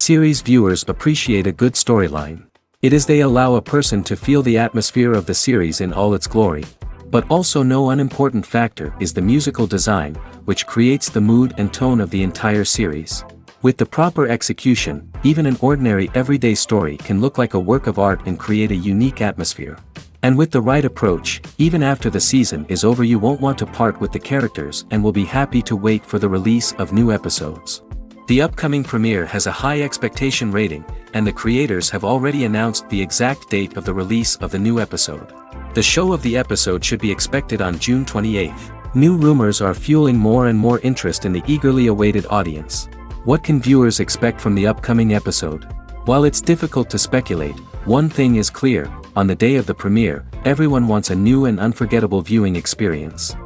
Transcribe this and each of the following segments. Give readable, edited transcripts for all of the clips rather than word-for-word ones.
Series viewers appreciate a good storyline. It is they allow a person to feel the atmosphere of the series in all its glory. But also no unimportant factor is the musical design, which creates the mood and tone of the entire series. With the proper execution, even an ordinary everyday story can look like a work of art and create a unique atmosphere. And with the right approach, even after the season is over you won't want to part with the characters and will be happy to wait for the release of new episodes. The upcoming premiere has a high expectation rating, and the creators have already announced the exact date of the release of the new episode. The show of the episode should be expected on June 28th. New rumors are fueling more and more interest in the eagerly awaited audience. What can viewers expect from the upcoming episode? While it's difficult to speculate, one thing is clear: on the day of the premiere, everyone wants a new and unforgettable viewing experience.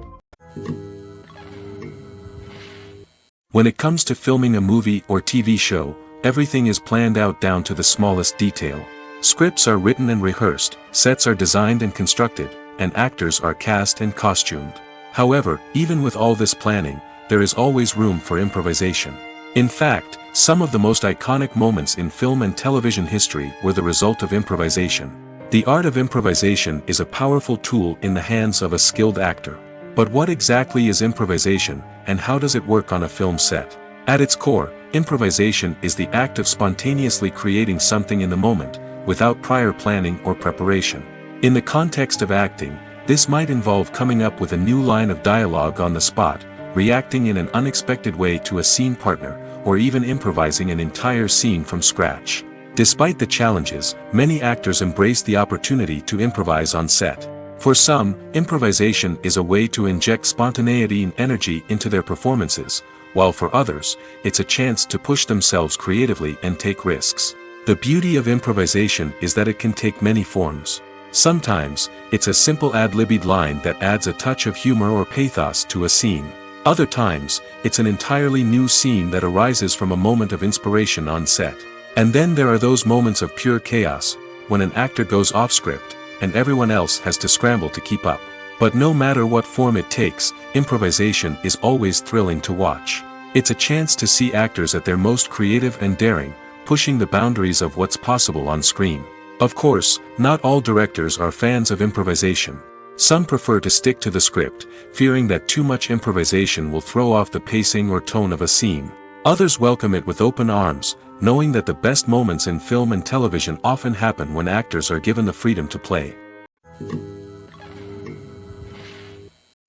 When it comes to filming a movie or TV show, everything is planned out down to the smallest detail. Scripts are written and rehearsed, sets are designed and constructed, and actors are cast and costumed. However, even with all this planning, there is always room for improvisation. In fact, some of the most iconic moments in film and television history were the result of improvisation. The art of improvisation is a powerful tool in the hands of a skilled actor. But what exactly is improvisation, and how does it work on a film set? At its core, improvisation is the act of spontaneously creating something in the moment, without prior planning or preparation. In the context of acting, this might involve coming up with a new line of dialogue on the spot, reacting in an unexpected way to a scene partner, or even improvising an entire scene from scratch. Despite the challenges, many actors embrace the opportunity to improvise on set. For some, improvisation is a way to inject spontaneity and energy into their performances, while for others, it's a chance to push themselves creatively and take risks. The beauty of improvisation is that it can take many forms. Sometimes, it's a simple ad-libbed line that adds a touch of humor or pathos to a scene. Other times, it's an entirely new scene that arises from a moment of inspiration on set. And then there are those moments of pure chaos, when an actor goes off script, and everyone else has to scramble to keep up. But no matter what form it takes, improvisation is always thrilling to watch. It's a chance to see actors at their most creative and daring, pushing the boundaries of what's possible on screen. Of course, not all directors are fans of improvisation. Some prefer to stick to the script, fearing that too much improvisation will throw off the pacing or tone of a scene. Others welcome it with open arms, knowing that the best moments in film and television often happen when actors are given the freedom to play.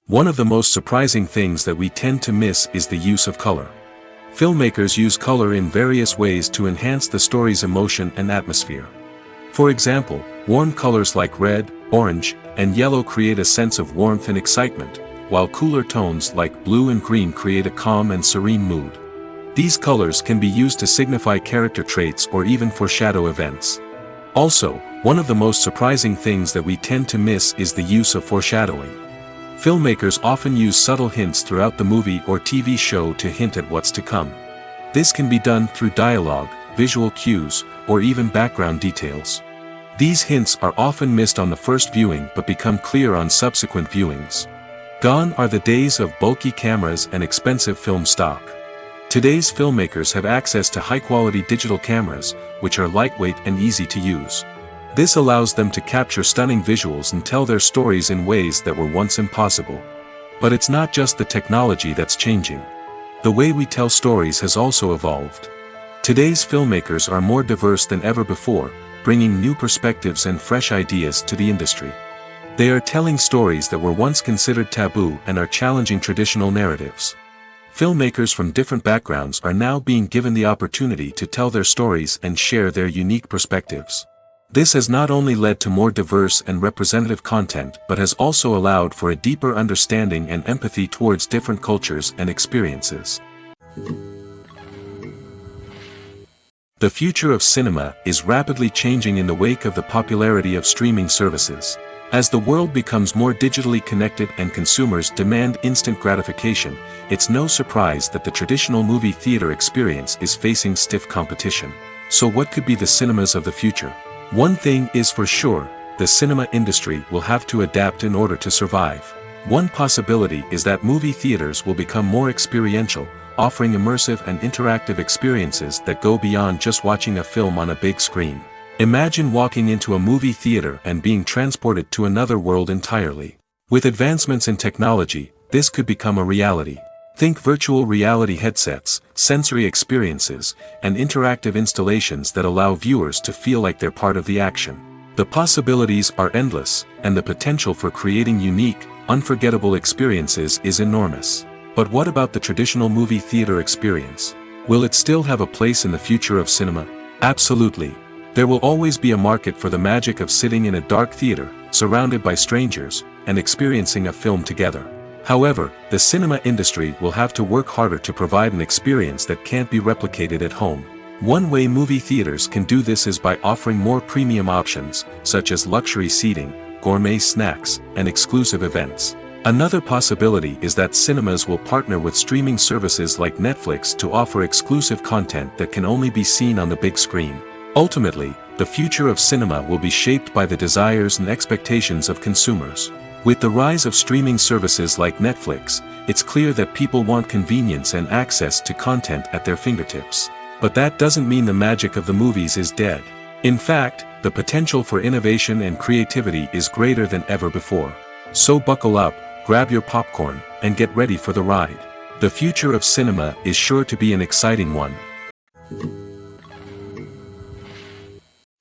One of the most surprising things that we tend to miss is the use of color. Filmmakers use color in various ways to enhance the story's emotion and atmosphere. For example, warm colors like red, orange, and yellow create a sense of warmth and excitement, while cooler tones like blue and green create a calm and serene mood. These colors can be used to signify character traits or even foreshadow events. Also, one of the most surprising things that we tend to miss is the use of foreshadowing. Filmmakers often use subtle hints throughout the movie or TV show to hint at what's to come. This can be done through dialogue, visual cues, or even background details. These hints are often missed on the first viewing but become clear on subsequent viewings. Gone are the days of bulky cameras and expensive film stock. Today's filmmakers have access to high-quality digital cameras, which are lightweight and easy to use. This allows them to capture stunning visuals and tell their stories in ways that were once impossible. But it's not just the technology that's changing. The way we tell stories has also evolved. Today's filmmakers are more diverse than ever before, bringing new perspectives and fresh ideas to the industry. They are telling stories that were once considered taboo and are challenging traditional narratives. Filmmakers from different backgrounds are now being given the opportunity to tell their stories and share their unique perspectives. This has not only led to more diverse and representative content but has also allowed for a deeper understanding and empathy towards different cultures and experiences. The future of cinema is rapidly changing in the wake of the popularity of streaming services. As the world becomes more digitally connected and consumers demand instant gratification, it's no surprise that the traditional movie theater experience is facing stiff competition. So what could be the cinemas of the future? One thing is for sure, the cinema industry will have to adapt in order to survive. One possibility is that movie theaters will become more experiential, offering immersive and interactive experiences that go beyond just watching a film on a big screen. Imagine walking into a movie theater and being transported to another world entirely. With advancements in technology, this could become a reality. Think virtual reality headsets, sensory experiences, and interactive installations that allow viewers to feel like they're part of the action. The possibilities are endless, and the potential for creating unique, unforgettable experiences is enormous. But what about the traditional movie theater experience? Will it still have a place in the future of cinema? Absolutely. There will always be a market for the magic of sitting in a dark theater, surrounded by strangers, and experiencing a film together. However, the cinema industry will have to work harder to provide an experience that can't be replicated at home. One way movie theaters can do this is by offering more premium options, such as luxury seating, gourmet snacks, and exclusive events. Another possibility is that cinemas will partner with streaming services like Netflix to offer exclusive content that can only be seen on the big screen. Ultimately, the future of cinema will be shaped by the desires and expectations of consumers. With the rise of streaming services like Netflix, it's clear that people want convenience and access to content at their fingertips. But that doesn't mean the magic of the movies is dead. In fact, the potential for innovation and creativity is greater than ever before. So buckle up, grab your popcorn, and get ready for the ride. The future of cinema is sure to be an exciting one.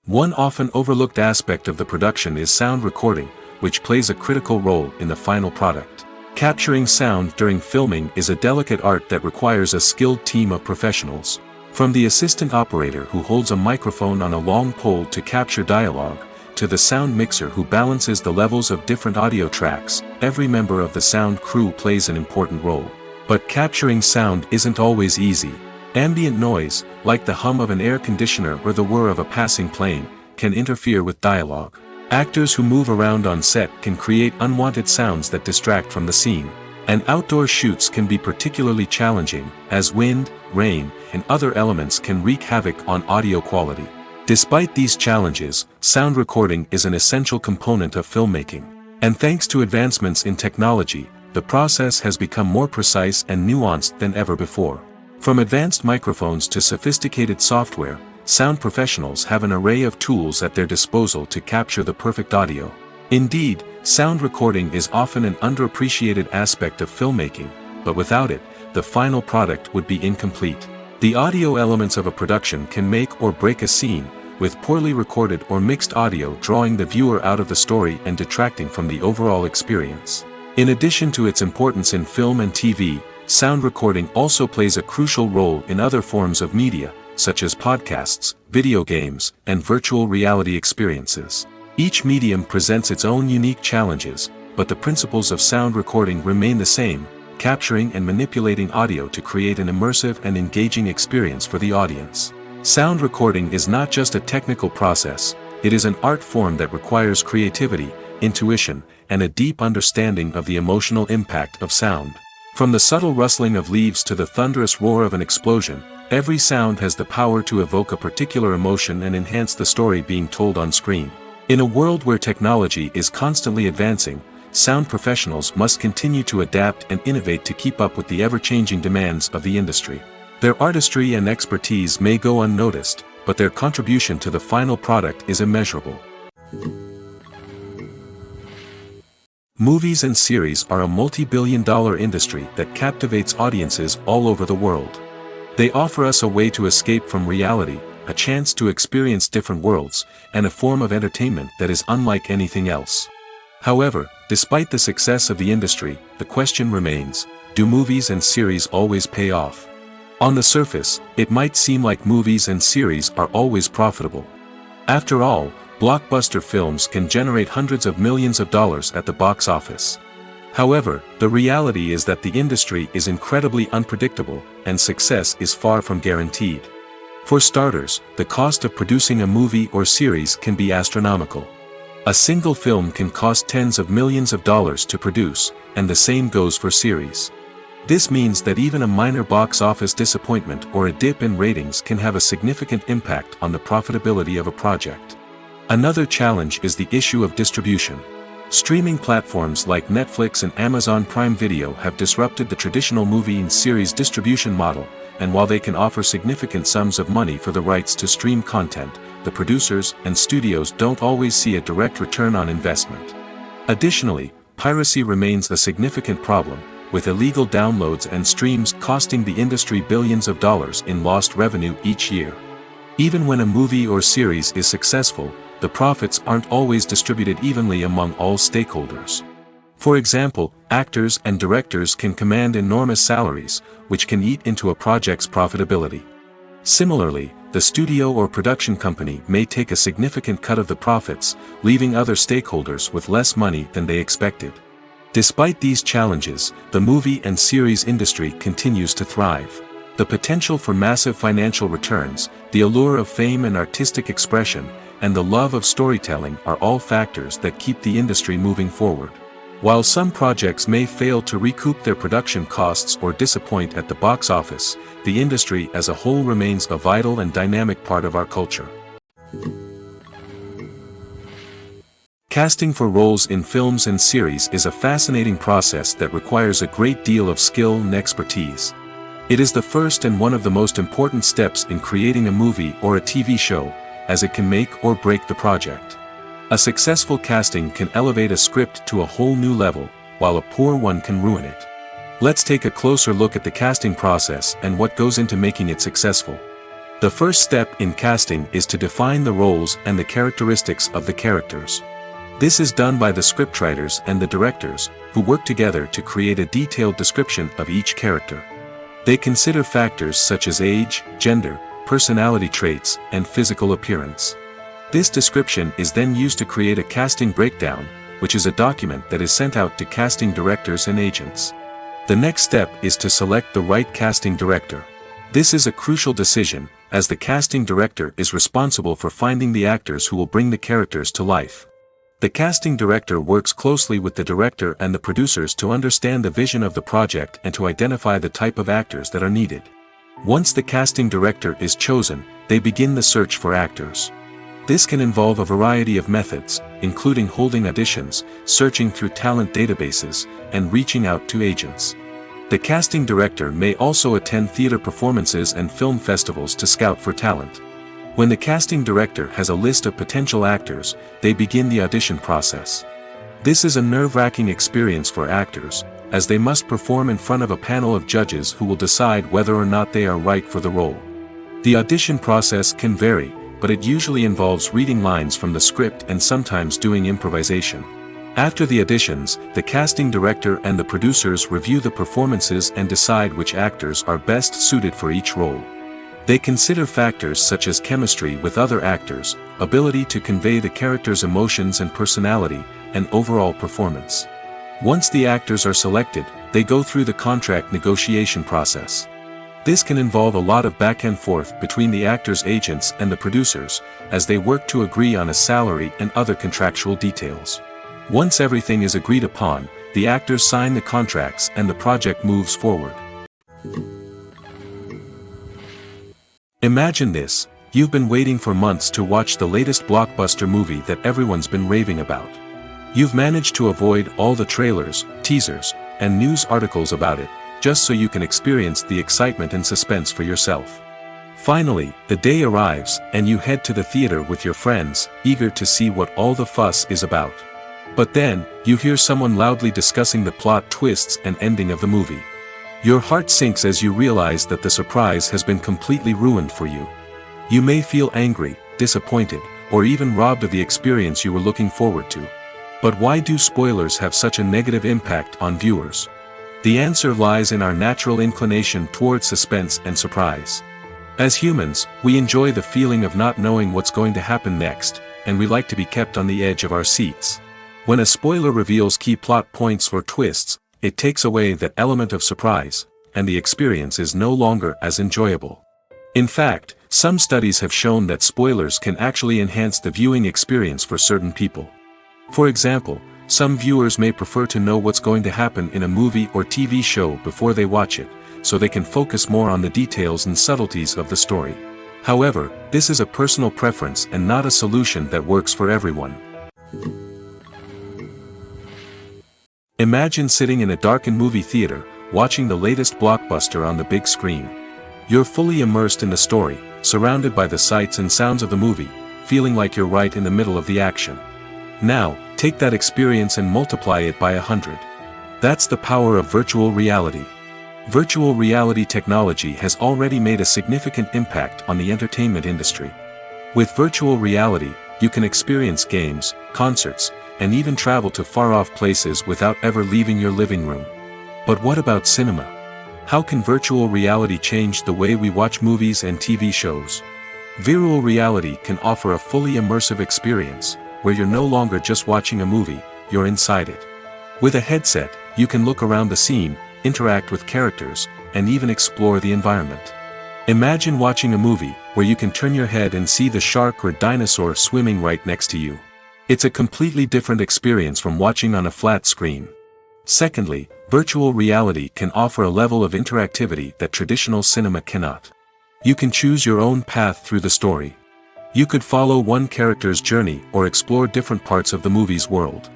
One often overlooked aspect of the production is sound recording, which plays a critical role in the final product. Capturing sound during filming is a delicate art that requires a skilled team of professionals. From the assistant operator who holds a microphone on a long pole to capture dialogue, to the sound mixer who balances the levels of different audio tracks, every member of the sound crew plays an important role. But capturing sound isn't always easy. Ambient noise, like the hum of an air conditioner or the whir of a passing plane, can interfere with dialogue. Actors who move around on set can create unwanted sounds that distract from the scene. And outdoor shoots can be particularly challenging, as wind, rain, and other elements can wreak havoc on audio quality. Despite these challenges, sound recording is an essential component of filmmaking. And thanks to advancements in technology, the process has become more precise and nuanced than ever before. From advanced microphones to sophisticated software, sound professionals have an array of tools at their disposal to capture the perfect audio. Indeed, sound recording is often an underappreciated aspect of filmmaking, but without it, the final product would be incomplete. The audio elements of a production can make or break a scene, with poorly recorded or mixed audio drawing the viewer out of the story and detracting from the overall experience. In addition to its importance in film and TV, sound recording also plays a crucial role in other forms of media, such as podcasts, video games, and virtual reality experiences. Each medium presents its own unique challenges, but the principles of sound recording remain the same, capturing and manipulating audio to create an immersive and engaging experience for the audience. Sound recording is not just a technical process, it is an art form that requires creativity, intuition, and a deep understanding of the emotional impact of sound. From the subtle rustling of leaves to the thunderous roar of an explosion, every sound has the power to evoke a particular emotion and enhance the story being told on screen. In a world where technology is constantly advancing, sound professionals must continue to adapt and innovate to keep up with the ever-changing demands of the industry. Their artistry and expertise may go unnoticed, but their contribution to the final product is immeasurable. Movies and series are a multi-billion-dollar industry that captivates audiences all over the world. They offer us a way to escape from reality, a chance to experience different worlds, and a form of entertainment that is unlike anything else. However, despite the success of the industry, the question remains, do movies and series always pay off? On the surface, it might seem like movies and series are always profitable. After all, blockbuster films can generate hundreds of millions of dollars at the box office. However, the reality is that the industry is incredibly unpredictable, and success is far from guaranteed. For starters, the cost of producing a movie or series can be astronomical. A single film can cost tens of millions of dollars to produce, and the same goes for series. This means that even a minor box office disappointment or a dip in ratings can have a significant impact on the profitability of a project. Another challenge is the issue of distribution. Streaming platforms like Netflix and Amazon Prime Video have disrupted the traditional movie and series distribution model, and while they can offer significant sums of money for the rights to stream content, the producers and studios don't always see a direct return on investment. Additionally, piracy remains a significant problem, with illegal downloads and streams costing the industry billions of dollars in lost revenue each year. Even when a movie or series is successful, the profits aren't always distributed evenly among all stakeholders. For example, actors and directors can command enormous salaries, which can eat into a project's profitability. Similarly, the studio or production company may take a significant cut of the profits, leaving other stakeholders with less money than they expected. Despite these challenges, the movie and series industry continues to thrive. The potential for massive financial returns, the allure of fame and artistic expression, and the love of storytelling are all factors that keep the industry moving forward. While some projects may fail to recoup their production costs or disappoint at the box office, the industry as a whole remains a vital and dynamic part of our culture. Casting for roles in films and series is a fascinating process that requires a great deal of skill and expertise. It is the first and one of the most important steps in creating a movie or a TV show, as it can make or break the project. A successful casting can elevate a script to a whole new level, while a poor one can ruin it. Let's take a closer look at the casting process and what goes into making it successful. The first step in casting is to define the roles and the characteristics of the characters. This is done by the scriptwriters and the directors, who work together to create a detailed description of each character. They consider factors such as age, gender, personality traits, and physical appearance. This description is then used to create a casting breakdown, which is a document that is sent out to casting directors and agents. The next step is to select the right casting director. This is a crucial decision, as the casting director is responsible for finding the actors who will bring the characters to life. The casting director works closely with the director and the producers to understand the vision of the project and to identify the type of actors that are needed. Once the casting director is chosen, they begin the search for actors. This can involve a variety of methods, including holding auditions, searching through talent databases, and reaching out to agents. The casting director may also attend theater performances and film festivals to scout for talent. When the casting director has a list of potential actors, they begin the audition process. This is a nerve-wracking experience for actors, as they must perform in front of a panel of judges who will decide whether or not they are right for the role. The audition process can vary, but it usually involves reading lines from the script and sometimes doing improvisation. After the auditions, the casting director and the producers review the performances and decide which actors are best suited for each role. They consider factors such as chemistry with other actors, ability to convey the character's emotions and personality, and overall performance. Once the actors are selected, they go through the contract negotiation process. This can involve a lot of back and forth between the actors' agents and the producers, as they work to agree on a salary and other contractual details. Once everything is agreed upon, the actors sign the contracts and the project moves forward. Imagine this: you've been waiting for months to watch the latest blockbuster movie that everyone's been raving about. You've managed to avoid all the trailers, teasers, and news articles about it, just so you can experience the excitement and suspense for yourself. Finally, the day arrives, and you head to the theater with your friends, eager to see what all the fuss is about. But then, you hear someone loudly discussing the plot twists and ending of the movie. Your heart sinks as you realize that the surprise has been completely ruined for you. You may feel angry, disappointed, or even robbed of the experience you were looking forward to. But why do spoilers have such a negative impact on viewers? The answer lies in our natural inclination toward suspense and surprise. As humans, we enjoy the feeling of not knowing what's going to happen next, and we like to be kept on the edge of our seats. When a spoiler reveals key plot points or twists, it takes away that element of surprise, and the experience is no longer as enjoyable. In fact, some studies have shown that spoilers can actually enhance the viewing experience for certain people. For example, some viewers may prefer to know what's going to happen in a movie or TV show before they watch it, so they can focus more on the details and subtleties of the story. However, this is a personal preference and not a solution that works for everyone. Imagine sitting in a darkened movie theater, watching the latest blockbuster on the big screen. You're fully immersed in the story, surrounded by the sights and sounds of the movie, feeling like you're right in the middle of the action. Now, take that experience and multiply it by 100. That's the power of virtual reality. Virtual reality technology has already made a significant impact on the entertainment industry. With virtual reality, you can experience games, concerts, and even travel to far-off places without ever leaving your living room. But what about cinema? How can virtual reality change the way we watch movies and TV shows? Virtual reality can offer a fully immersive experience, where you're no longer just watching a movie, you're inside it. With a headset, you can look around the scene, interact with characters, and even explore the environment. Imagine watching a movie, where you can turn your head and see the shark or dinosaur swimming right next to you. It's a completely different experience from watching on a flat screen. Secondly, virtual reality can offer a level of interactivity that traditional cinema cannot. You can choose your own path through the story. You could follow one character's journey or explore different parts of the movie's world.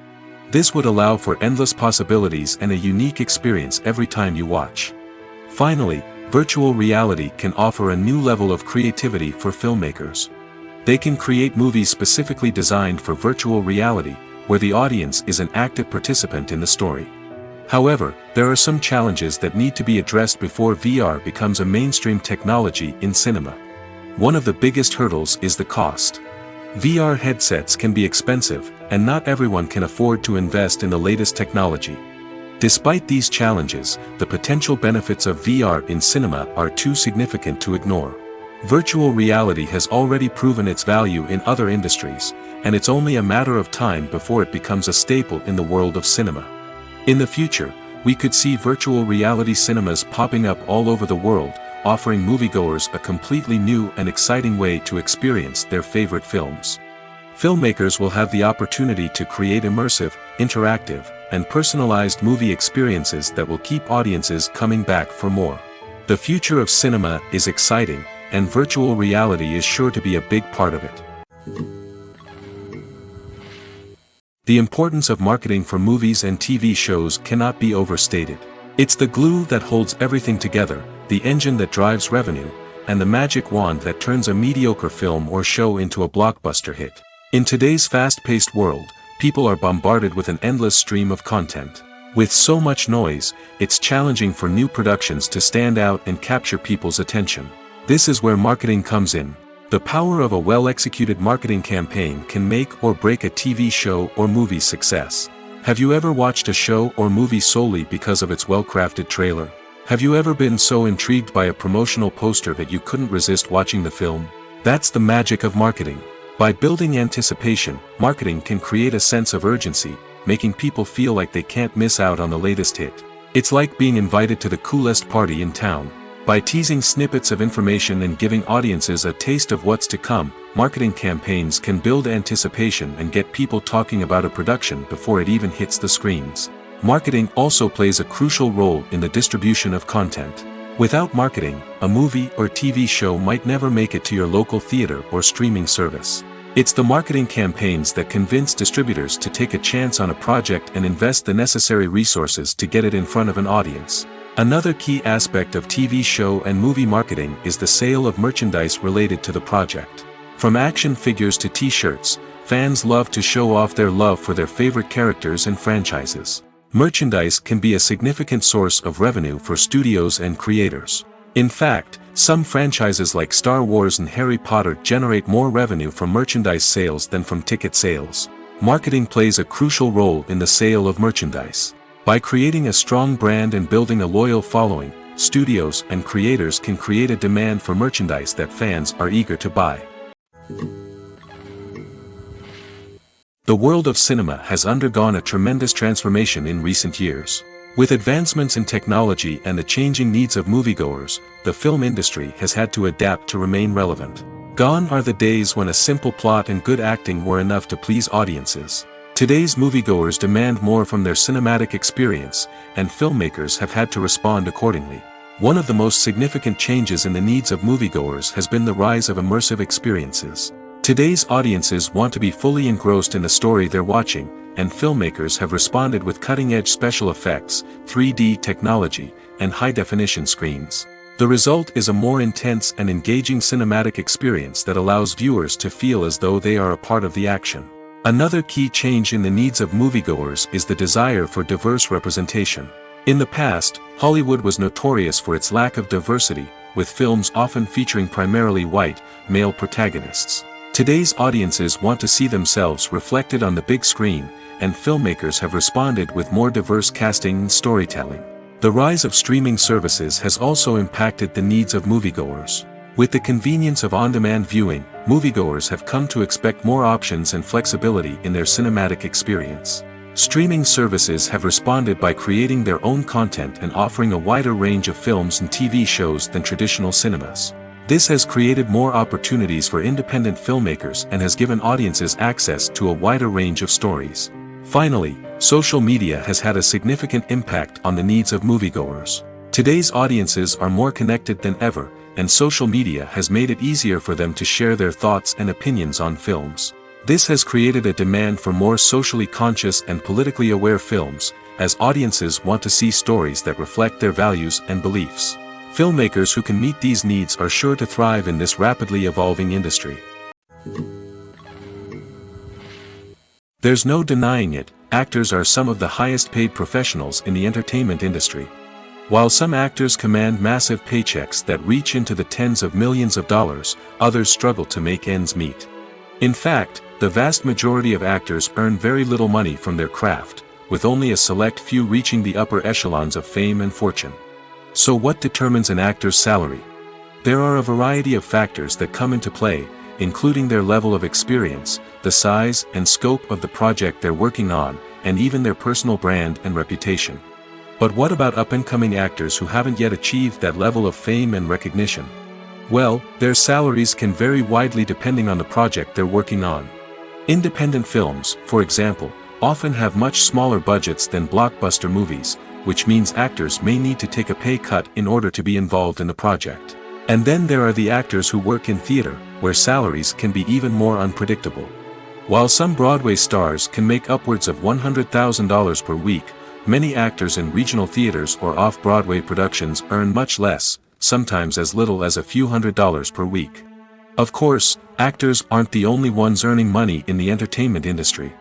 This would allow for endless possibilities and a unique experience every time you watch. Finally, virtual reality can offer a new level of creativity for filmmakers. They can create movies specifically designed for virtual reality, where the audience is an active participant in the story. However, there are some challenges that need to be addressed before VR becomes a mainstream technology in cinema. One of the biggest hurdles is the cost. VR headsets can be expensive, and not everyone can afford to invest in the latest technology. Despite these challenges, the potential benefits of VR in cinema are too significant to ignore. Virtual reality has already proven its value in other industries, and it's only a matter of time before it becomes a staple in the world of cinema. In the future, we could see virtual reality cinemas popping up all over the world, offering moviegoers a completely new and exciting way to experience their favorite films. Filmmakers will have the opportunity to create immersive, interactive, and personalized movie experiences that will keep audiences coming back for more. The future of cinema is exciting, and virtual reality is sure to be a big part of it. The importance of marketing for movies and TV shows cannot be overstated. It's the glue that holds everything together, the engine that drives revenue, and the magic wand that turns a mediocre film or show into a blockbuster hit. In today's fast-paced world, people are bombarded with an endless stream of content. With so much noise, it's challenging for new productions to stand out and capture people's attention. This is where marketing comes in. The power of a well-executed marketing campaign can make or break a TV show or movie's success. Have you ever watched a show or movie solely because of its well-crafted trailer? Have you ever been so intrigued by a promotional poster that you couldn't resist watching the film? That's the magic of marketing. By building anticipation, marketing can create a sense of urgency, making people feel like they can't miss out on the latest hit. It's like being invited to the coolest party in town. By teasing snippets of information and giving audiences a taste of what's to come, marketing campaigns can build anticipation and get people talking about a production before it even hits the screens. Marketing also plays a crucial role in the distribution of content. Without marketing, a movie or TV show might never make it to your local theater or streaming service. It's the marketing campaigns that convince distributors to take a chance on a project and invest the necessary resources to get it in front of an audience. Another key aspect of TV show and movie marketing is the sale of merchandise related to the project. From action figures to t-shirts, fans love to show off their love for their favorite characters and franchises. Merchandise can be a significant source of revenue for studios and creators. In fact, some franchises like Star Wars and Harry Potter generate more revenue from merchandise sales than from ticket sales. Marketing plays a crucial role in the sale of merchandise. By creating a strong brand and building a loyal following, studios and creators can create a demand for merchandise that fans are eager to buy. The world of cinema has undergone a tremendous transformation in recent years. With advancements in technology and the changing needs of moviegoers, the film industry has had to adapt to remain relevant. Gone are the days when a simple plot and good acting were enough to please audiences. Today's moviegoers demand more from their cinematic experience, and filmmakers have had to respond accordingly. One of the most significant changes in the needs of moviegoers has been the rise of immersive experiences. Today's audiences want to be fully engrossed in the story they're watching, and filmmakers have responded with cutting-edge special effects, 3D technology, and high-definition screens. The result is a more intense and engaging cinematic experience that allows viewers to feel as though they are a part of the action. Another key change in the needs of moviegoers is the desire for diverse representation. In the past, Hollywood was notorious for its lack of diversity, with films often featuring primarily white, male protagonists. Today's audiences want to see themselves reflected on the big screen, and filmmakers have responded with more diverse casting and storytelling. The rise of streaming services has also impacted the needs of moviegoers. With the convenience of on-demand viewing, moviegoers have come to expect more options and flexibility in their cinematic experience. Streaming services have responded by creating their own content and offering a wider range of films and TV shows than traditional cinemas. This has created more opportunities for independent filmmakers and has given audiences access to a wider range of stories. Finally, social media has had a significant impact on the needs of moviegoers. Today's audiences are more connected than ever, and social media has made it easier for them to share their thoughts and opinions on films. This has created a demand for more socially conscious and politically aware films, as audiences want to see stories that reflect their values and beliefs. Filmmakers who can meet these needs are sure to thrive in this rapidly evolving industry. There's no denying it, actors are some of the highest paid professionals in the entertainment industry. While some actors command massive paychecks that reach into the tens of millions of dollars, others struggle to make ends meet. In fact, the vast majority of actors earn very little money from their craft, with only a select few reaching the upper echelons of fame and fortune. So what determines an actor's salary? There are a variety of factors that come into play, including their level of experience, the size and scope of the project they're working on, and even their personal brand and reputation. But what about up-and-coming actors who haven't yet achieved that level of fame and recognition? Well, their salaries can vary widely depending on the project they're working on. Independent films, for example, often have much smaller budgets than blockbuster movies, which means actors may need to take a pay cut in order to be involved in the project. And then there are the actors who work in theater, where salaries can be even more unpredictable. While some Broadway stars can make upwards of $100,000 per week, many actors in regional theaters or off-Broadway productions earn much less, sometimes as little as a few $100s per week. Of course, actors aren't the only ones earning money in the entertainment industry.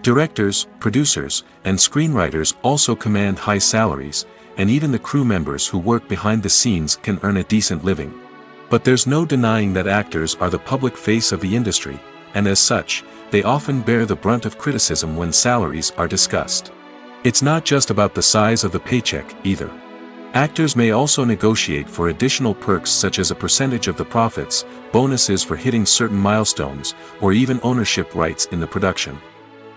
Directors, producers, and screenwriters also command high salaries, and even the crew members who work behind the scenes can earn a decent living. But there's no denying that actors are the public face of the industry, and as such, they often bear the brunt of criticism when salaries are discussed. It's not just about the size of the paycheck, either. Actors may also negotiate for additional perks such as a percentage of the profits, bonuses for hitting certain milestones, or even ownership rights in the production.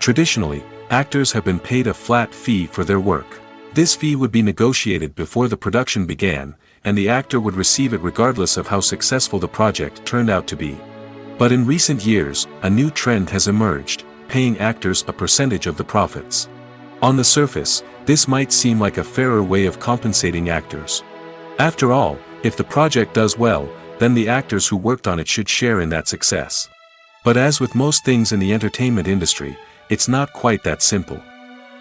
Traditionally, actors have been paid a flat fee for their work. This fee would be negotiated before the production began, and the actor would receive it regardless of how successful the project turned out to be. But in recent years, a new trend has emerged, paying actors a percentage of the profits. On the surface, this might seem like a fairer way of compensating actors. After all, if the project does well, then the actors who worked on it should share in that success. But as with most things in the entertainment industry, it's not quite that simple.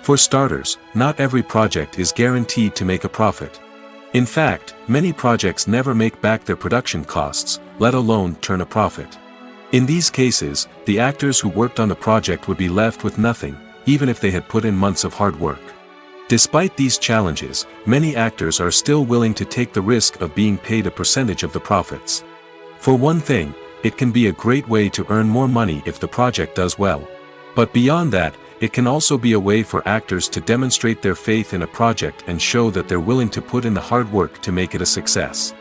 For starters, not every project is guaranteed to make a profit. In fact, many projects never make back their production costs, let alone turn a profit. In these cases, the actors who worked on the project would be left with nothing, even if they had put in months of hard work. Despite these challenges, many actors are still willing to take the risk of being paid a percentage of the profits. For one thing, it can be a great way to earn more money if the project does well. But beyond that, it can also be a way for actors to demonstrate their faith in a project and show that they're willing to put in the hard work to make it a success.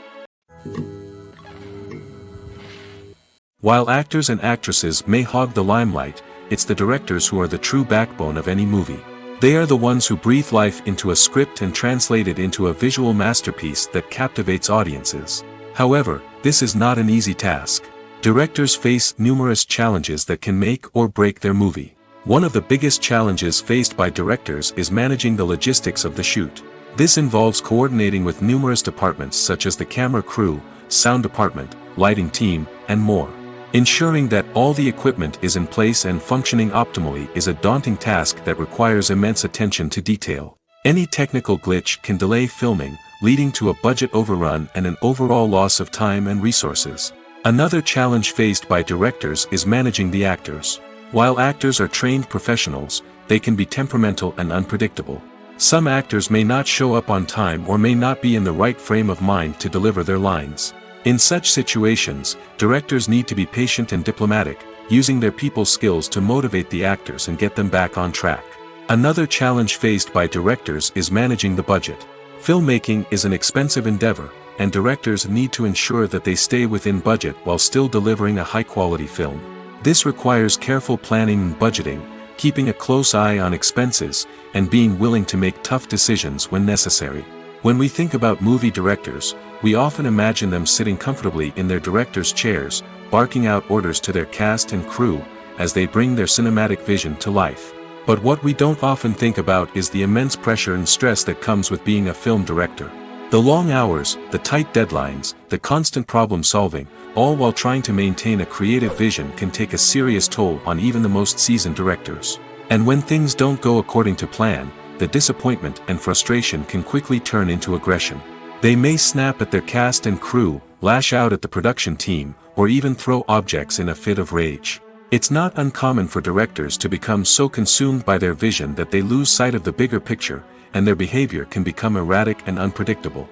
While actors and actresses may hog the limelight, it's the directors who are the true backbone of any movie. They are the ones who breathe life into a script and translate it into a visual masterpiece that captivates audiences. However, this is not an easy task. Directors face numerous challenges that can make or break their movie. One of the biggest challenges faced by directors is managing the logistics of the shoot. This involves coordinating with numerous departments such as the camera crew, sound department, lighting team, and more. Ensuring that all the equipment is in place and functioning optimally is a daunting task that requires immense attention to detail. Any technical glitch can delay filming, leading to a budget overrun and an overall loss of time and resources. Another challenge faced by directors is managing the actors. While actors are trained professionals, they can be temperamental and unpredictable. Some actors may not show up on time or may not be in the right frame of mind to deliver their lines. In such situations, directors need to be patient and diplomatic, using their people skills to motivate the actors and get them back on track. Another challenge faced by directors is managing the budget. Filmmaking is an expensive endeavor, and directors need to ensure that they stay within budget while still delivering a high-quality film. This requires careful planning and budgeting, keeping a close eye on expenses, and being willing to make tough decisions when necessary. When we think about movie directors, we often imagine them sitting comfortably in their director's chairs, barking out orders to their cast and crew, as they bring their cinematic vision to life. But what we don't often think about is the immense pressure and stress that comes with being a film director. The long hours, the tight deadlines, the constant problem solving, all while trying to maintain a creative vision can take a serious toll on even the most seasoned directors. And when things don't go according to plan, the disappointment and frustration can quickly turn into aggression. They may snap at their cast and crew, lash out at the production team, or even throw objects in a fit of rage. It's not uncommon for directors to become so consumed by their vision that they lose sight of the bigger picture, and their behavior can become erratic and unpredictable.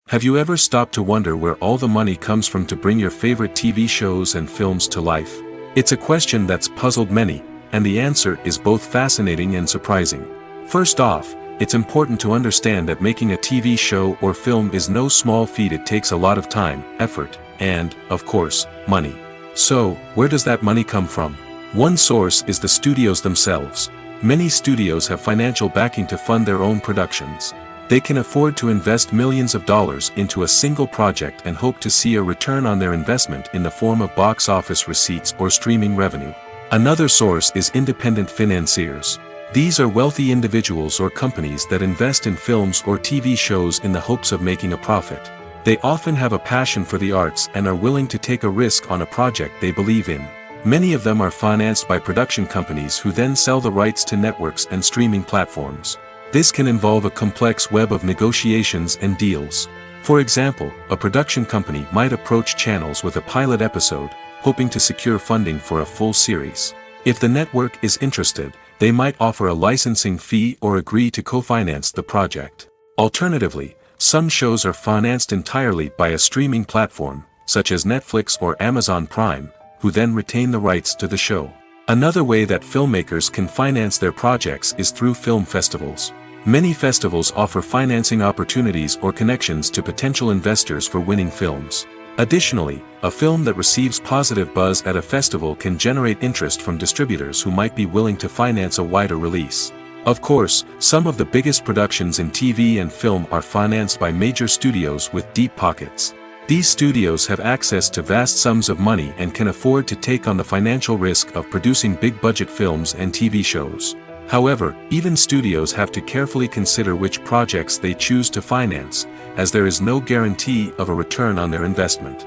Have you ever stopped to wonder where all the money comes from to bring your favorite TV shows and films to life? It's a question that's puzzled many, and the answer is both fascinating and surprising. First off, it's important to understand that making a TV show or film is no small feat. It takes a lot of time, effort, and, of course, money. So, where does that money come from? One source is the studios themselves. Many studios have financial backing to fund their own productions. They can afford to invest millions of dollars into a single project and hope to see a return on their investment in the form of box office receipts or streaming revenue. Another source is independent financiers. These are wealthy individuals or companies that invest in films or TV shows in the hopes of making a profit. They often have a passion for the arts and are willing to take a risk on a project they believe in. Many of them are financed by production companies who then sell the rights to networks and streaming platforms. This can involve a complex web of negotiations and deals. For example, a production company might approach channels with a pilot episode, hoping to secure funding for a full series. If the network is interested, they might offer a licensing fee or agree to co-finance the project. Alternatively, some shows are financed entirely by a streaming platform, such as Netflix or Amazon Prime, who then retain the rights to the show. Another way that filmmakers can finance their projects is through film festivals. Many festivals offer financing opportunities or connections to potential investors for winning films. Additionally, a film that receives positive buzz at a festival can generate interest from distributors who might be willing to finance a wider release. Of course, some of the biggest productions in TV and film are financed by major studios with deep pockets. These studios have access to vast sums of money and can afford to take on the financial risk of producing big-budget films and TV shows. However, even studios have to carefully consider which projects they choose to finance, as there is no guarantee of a return on their investment.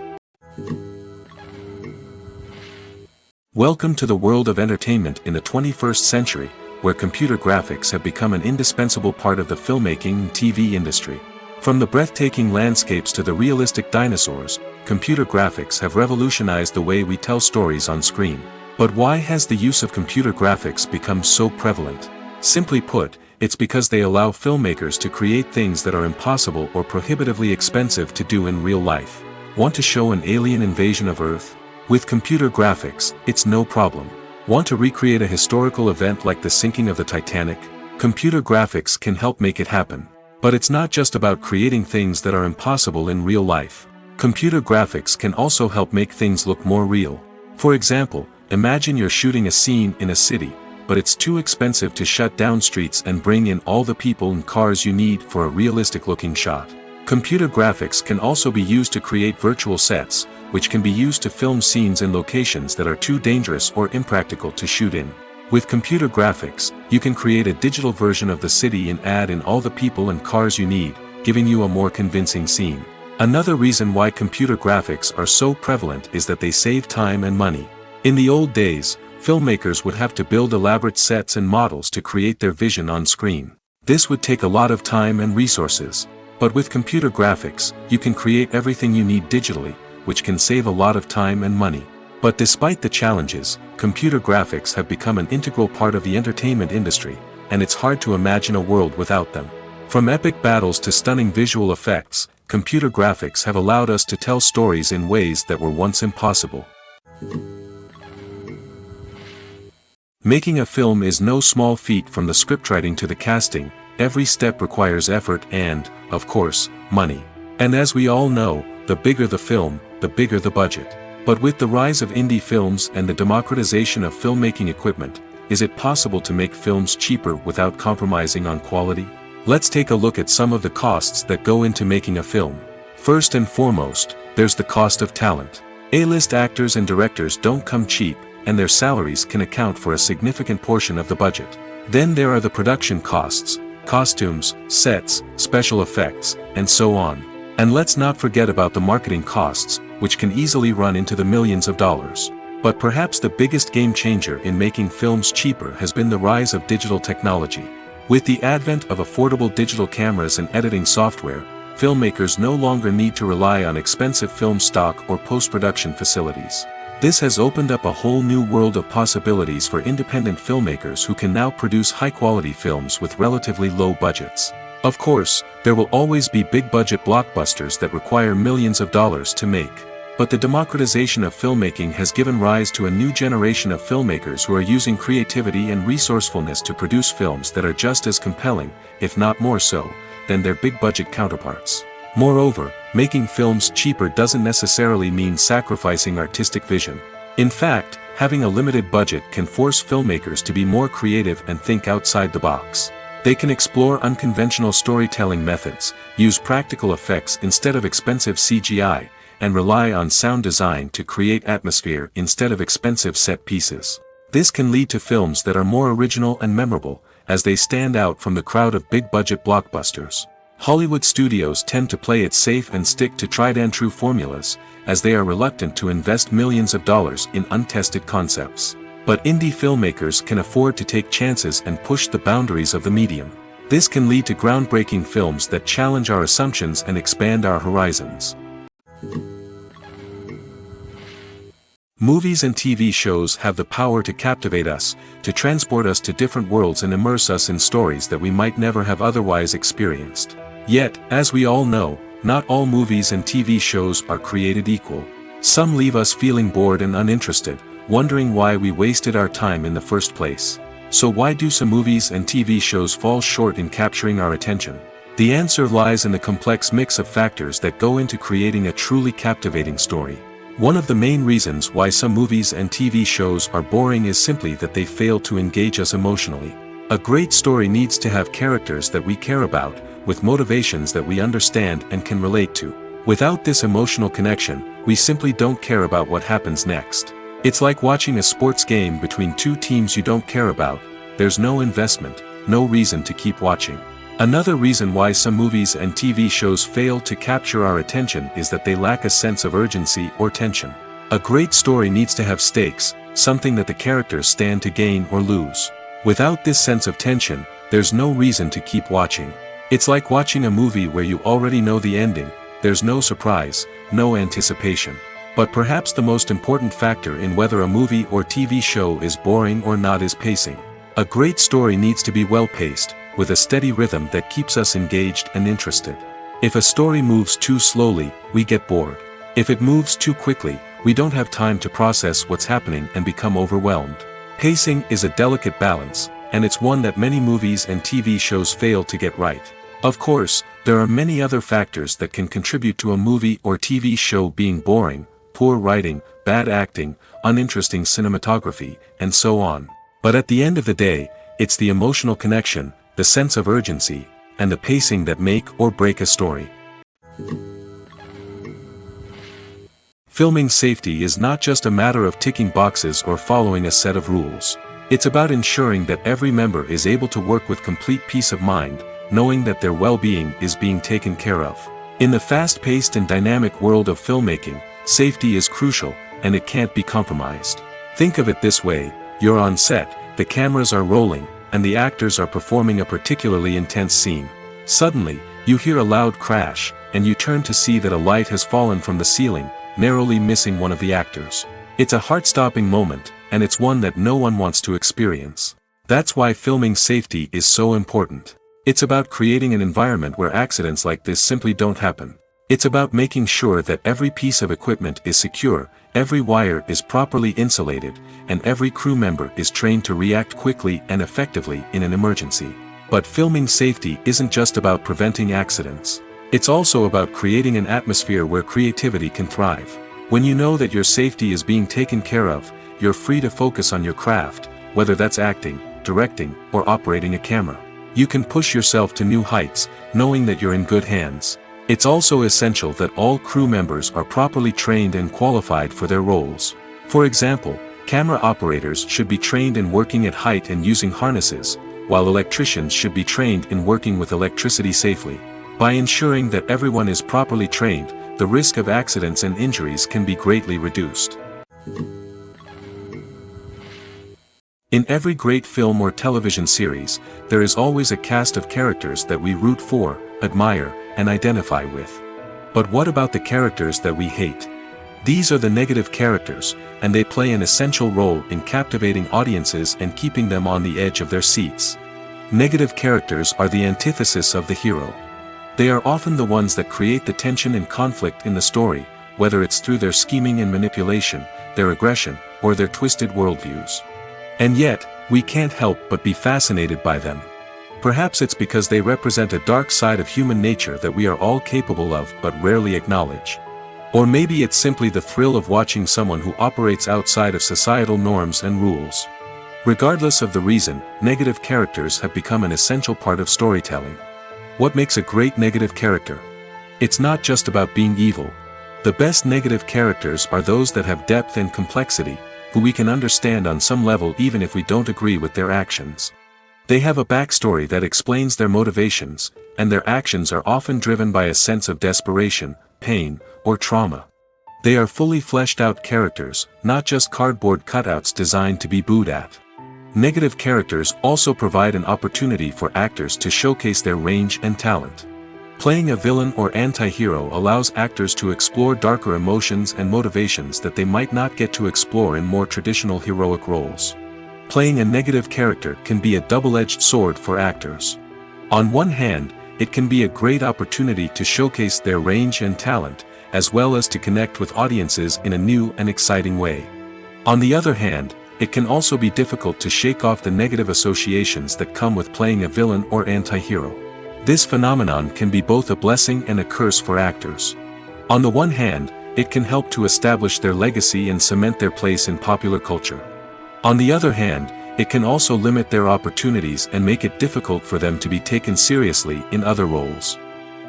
Welcome to the world of entertainment in the 21st century, where computer graphics have become an indispensable part of the filmmaking and TV industry. From the breathtaking landscapes to the realistic dinosaurs, computer graphics have revolutionized the way we tell stories on screen. But why has the use of computer graphics become so prevalent? Simply put, it's because they allow filmmakers to create things that are impossible or prohibitively expensive to do in real life. Want to show an alien invasion of Earth? With computer graphics, it's no problem. Want to recreate a historical event like the sinking of the Titanic? Computer graphics can help make it happen. But it's not just about creating things that are impossible in real life. Computer graphics can also help make things look more real. For example, imagine you're shooting a scene in a city, but it's too expensive to shut down streets and bring in all the people and cars you need for a realistic-looking shot. Computer graphics can also be used to create virtual sets, which can be used to film scenes in locations that are too dangerous or impractical to shoot in. With computer graphics, you can create a digital version of the city and add in all the people and cars you need, giving you a more convincing scene. Another reason why computer graphics are so prevalent is that they save time and money. In the old days, filmmakers would have to build elaborate sets and models to create their vision on screen. This would take a lot of time and resources. But with computer graphics, you can create everything you need digitally, which can save a lot of time and money. But despite the challenges, computer graphics have become an integral part of the entertainment industry, and it's hard to imagine a world without them. From epic battles to stunning visual effects, computer graphics have allowed us to tell stories in ways that were once impossible. Making a film is no small feat. From the scriptwriting to the casting, every step requires effort and, of course, money. And as we all know, the bigger the film, the bigger the budget. But with the rise of indie films and the democratization of filmmaking equipment, is it possible to make films cheaper without compromising on quality? Let's take a look at some of the costs that go into making a film. First and foremost, there's the cost of talent. A-list actors and directors don't come cheap, and their salaries can account for a significant portion of the budget. Then there are the production costs, costumes, sets, special effects, and so on. And let's not forget about the marketing costs, which can easily run into the millions of dollars. But perhaps the biggest game changer in making films cheaper has been the rise of digital technology. With the advent of affordable digital cameras and editing software, filmmakers no longer need to rely on expensive film stock or post-production facilities. This has opened up a whole new world of possibilities for independent filmmakers who can now produce high-quality films with relatively low budgets. Of course, there will always be big-budget blockbusters that require millions of dollars to make. But the democratization of filmmaking has given rise to a new generation of filmmakers who are using creativity and resourcefulness to produce films that are just as compelling, if not more so, than their big-budget counterparts. Moreover, making films cheaper doesn't necessarily mean sacrificing artistic vision. In fact, having a limited budget can force filmmakers to be more creative and think outside the box. They can explore unconventional storytelling methods, use practical effects instead of expensive CGI, and rely on sound design to create atmosphere instead of expensive set pieces. This can lead to films that are more original and memorable, as they stand out from the crowd of big-budget blockbusters. Hollywood studios tend to play it safe and stick to tried-and-true formulas, as they are reluctant to invest millions of dollars in untested concepts. But indie filmmakers can afford to take chances and push the boundaries of the medium. This can lead to groundbreaking films that challenge our assumptions and expand our horizons. Movies and TV shows have the power to captivate us, to transport us to different worlds and immerse us in stories that we might never have otherwise experienced. Yet, as we all know, not all movies and TV shows are created equal. Some leave us feeling bored and uninterested, wondering why we wasted our time in the first place. So why do some movies and TV shows fall short in capturing our attention? The answer lies in the complex mix of factors that go into creating a truly captivating story. One of the main reasons why some movies and TV shows are boring is simply that they fail to engage us emotionally. A great story needs to have characters that we care about, with motivations that we understand and can relate to. Without this emotional connection, we simply don't care about what happens next. It's like watching a sports game between two teams you don't care about. There's no investment, no reason to keep watching. Another reason why some movies and TV shows fail to capture our attention is that they lack a sense of urgency or tension. A great story needs to have stakes, something that the characters stand to gain or lose. Without this sense of tension, there's no reason to keep watching. It's like watching a movie where you already know the ending. There's no surprise, no anticipation. But perhaps the most important factor in whether a movie or TV show is boring or not is pacing. A great story needs to be well-paced, with a steady rhythm that keeps us engaged and interested. If a story moves too slowly, we get bored. If it moves too quickly, we don't have time to process what's happening and become overwhelmed. Pacing is a delicate balance, and it's one that many movies and TV shows fail to get right. Of course, there are many other factors that can contribute to a movie or TV show being boring: poor writing, bad acting, uninteresting cinematography, and so on. But at the end of the day, it's the emotional connection, the sense of urgency, and the pacing that make or break a story. Filming safety is not just a matter of ticking boxes or following a set of rules. It's about ensuring that every member is able to work with complete peace of mind, knowing that their well-being is being taken care of. In the fast-paced and dynamic world of filmmaking, safety is crucial, and it can't be compromised. Think of it this way: you're on set, the cameras are rolling, and the actors are performing a particularly intense scene. Suddenly, you hear a loud crash, and you turn to see that a light has fallen from the ceiling, narrowly missing one of the actors. It's a heart-stopping moment, and it's one that no one wants to experience. That's why filming safety is so important. It's about creating an environment where accidents like this simply don't happen. It's about making sure that every piece of equipment is secure, every wire is properly insulated, and every crew member is trained to react quickly and effectively in an emergency. But filming safety isn't just about preventing accidents. It's also about creating an atmosphere where creativity can thrive. When you know that your safety is being taken care of, you're free to focus on your craft, whether that's acting, directing, or operating a camera. You can push yourself to new heights, knowing that you're in good hands. It's also essential that all crew members are properly trained and qualified for their roles. For example, camera operators should be trained in working at height and using harnesses, while electricians should be trained in working with electricity safely. By ensuring that everyone is properly trained, the risk of accidents and injuries can be greatly reduced. In every great film or television series, there is always a cast of characters that we root for, admire, and identify with. But what about the characters that we hate? These are the negative characters, and they play an essential role in captivating audiences and keeping them on the edge of their seats. Negative characters are the antithesis of the hero. They are often the ones that create the tension and conflict in the story, whether it's through their scheming and manipulation, their aggression, or their twisted worldviews. And yet, we can't help but be fascinated by them. Perhaps it's because they represent a dark side of human nature that we are all capable of but rarely acknowledge. Or maybe it's simply the thrill of watching someone who operates outside of societal norms and rules. Regardless of the reason, negative characters have become an essential part of storytelling. What makes a great negative character? It's not just about being evil. The best negative characters are those that have depth and complexity, who we can understand on some level even if we don't agree with their actions. They have a backstory that explains their motivations, and their actions are often driven by a sense of desperation, pain, or trauma. They are fully fleshed out characters, not just cardboard cutouts designed to be booed at. Negative characters also provide an opportunity for actors to showcase their range and talent. Playing a villain or anti-hero allows actors to explore darker emotions and motivations that they might not get to explore in more traditional heroic roles. Playing a negative character can be a double-edged sword for actors. On one hand, it can be a great opportunity to showcase their range and talent, as well as to connect with audiences in a new and exciting way. On the other hand, it can also be difficult to shake off the negative associations that come with playing a villain or anti-hero. This phenomenon can be both a blessing and a curse for actors. On the one hand, it can help to establish their legacy and cement their place in popular culture. On the other hand, it can also limit their opportunities and make it difficult for them to be taken seriously in other roles.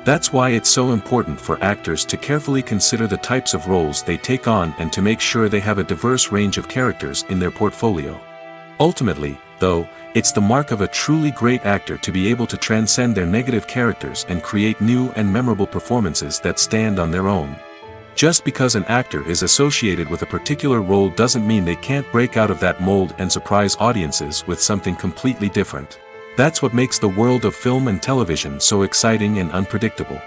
That's why it's so important for actors to carefully consider the types of roles they take on and to make sure they have a diverse range of characters in their portfolio. Ultimately, though, it's the mark of a truly great actor to be able to transcend their negative characters and create new and memorable performances that stand on their own. Just because an actor is associated with a particular role doesn't mean they can't break out of that mold and surprise audiences with something completely different. That's what makes the world of film and television so exciting and unpredictable.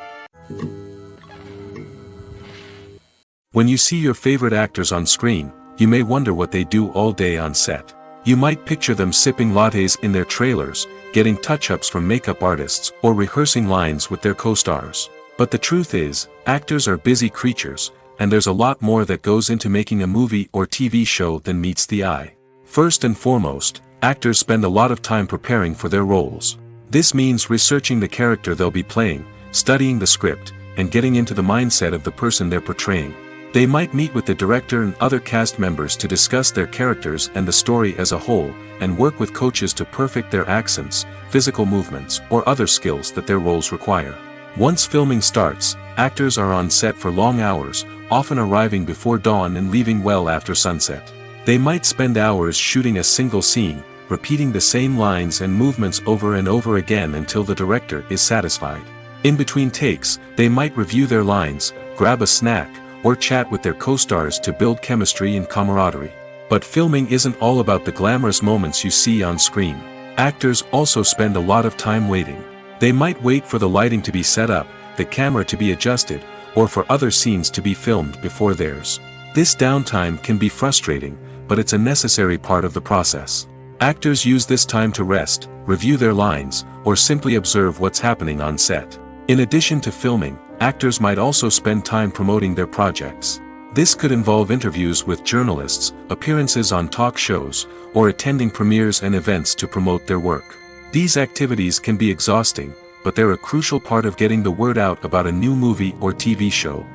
When you see your favorite actors on screen, you may wonder what they do all day on set. You might picture them sipping lattes in their trailers, getting touch-ups from makeup artists, or rehearsing lines with their co-stars. But the truth is, actors are busy creatures, and there's a lot more that goes into making a movie or TV show than meets the eye. First and foremost, actors spend a lot of time preparing for their roles. This means researching the character they'll be playing, studying the script, and getting into the mindset of the person they're portraying. They might meet with the director and other cast members to discuss their characters and the story as a whole, and work with coaches to perfect their accents, physical movements, or other skills that their roles require. Once filming starts, actors are on set for long hours, often arriving before dawn and leaving well after sunset. They might spend hours shooting a single scene, repeating the same lines and movements over and over again until the director is satisfied. In between takes, they might review their lines, grab a snack, or chat with their co-stars to build chemistry and camaraderie. But filming isn't all about the glamorous moments you see on screen. Actors also spend a lot of time waiting. They might wait for the lighting to be set up, the camera to be adjusted, or for other scenes to be filmed before theirs. This downtime can be frustrating, but it's a necessary part of the process. Actors use this time to rest, review their lines, or simply observe what's happening on set. In addition to filming, actors might also spend time promoting their projects. This could involve interviews with journalists, appearances on talk shows, or attending premieres and events to promote their work. These activities can be exhausting, but they're a crucial part of getting the word out about a new movie or TV show.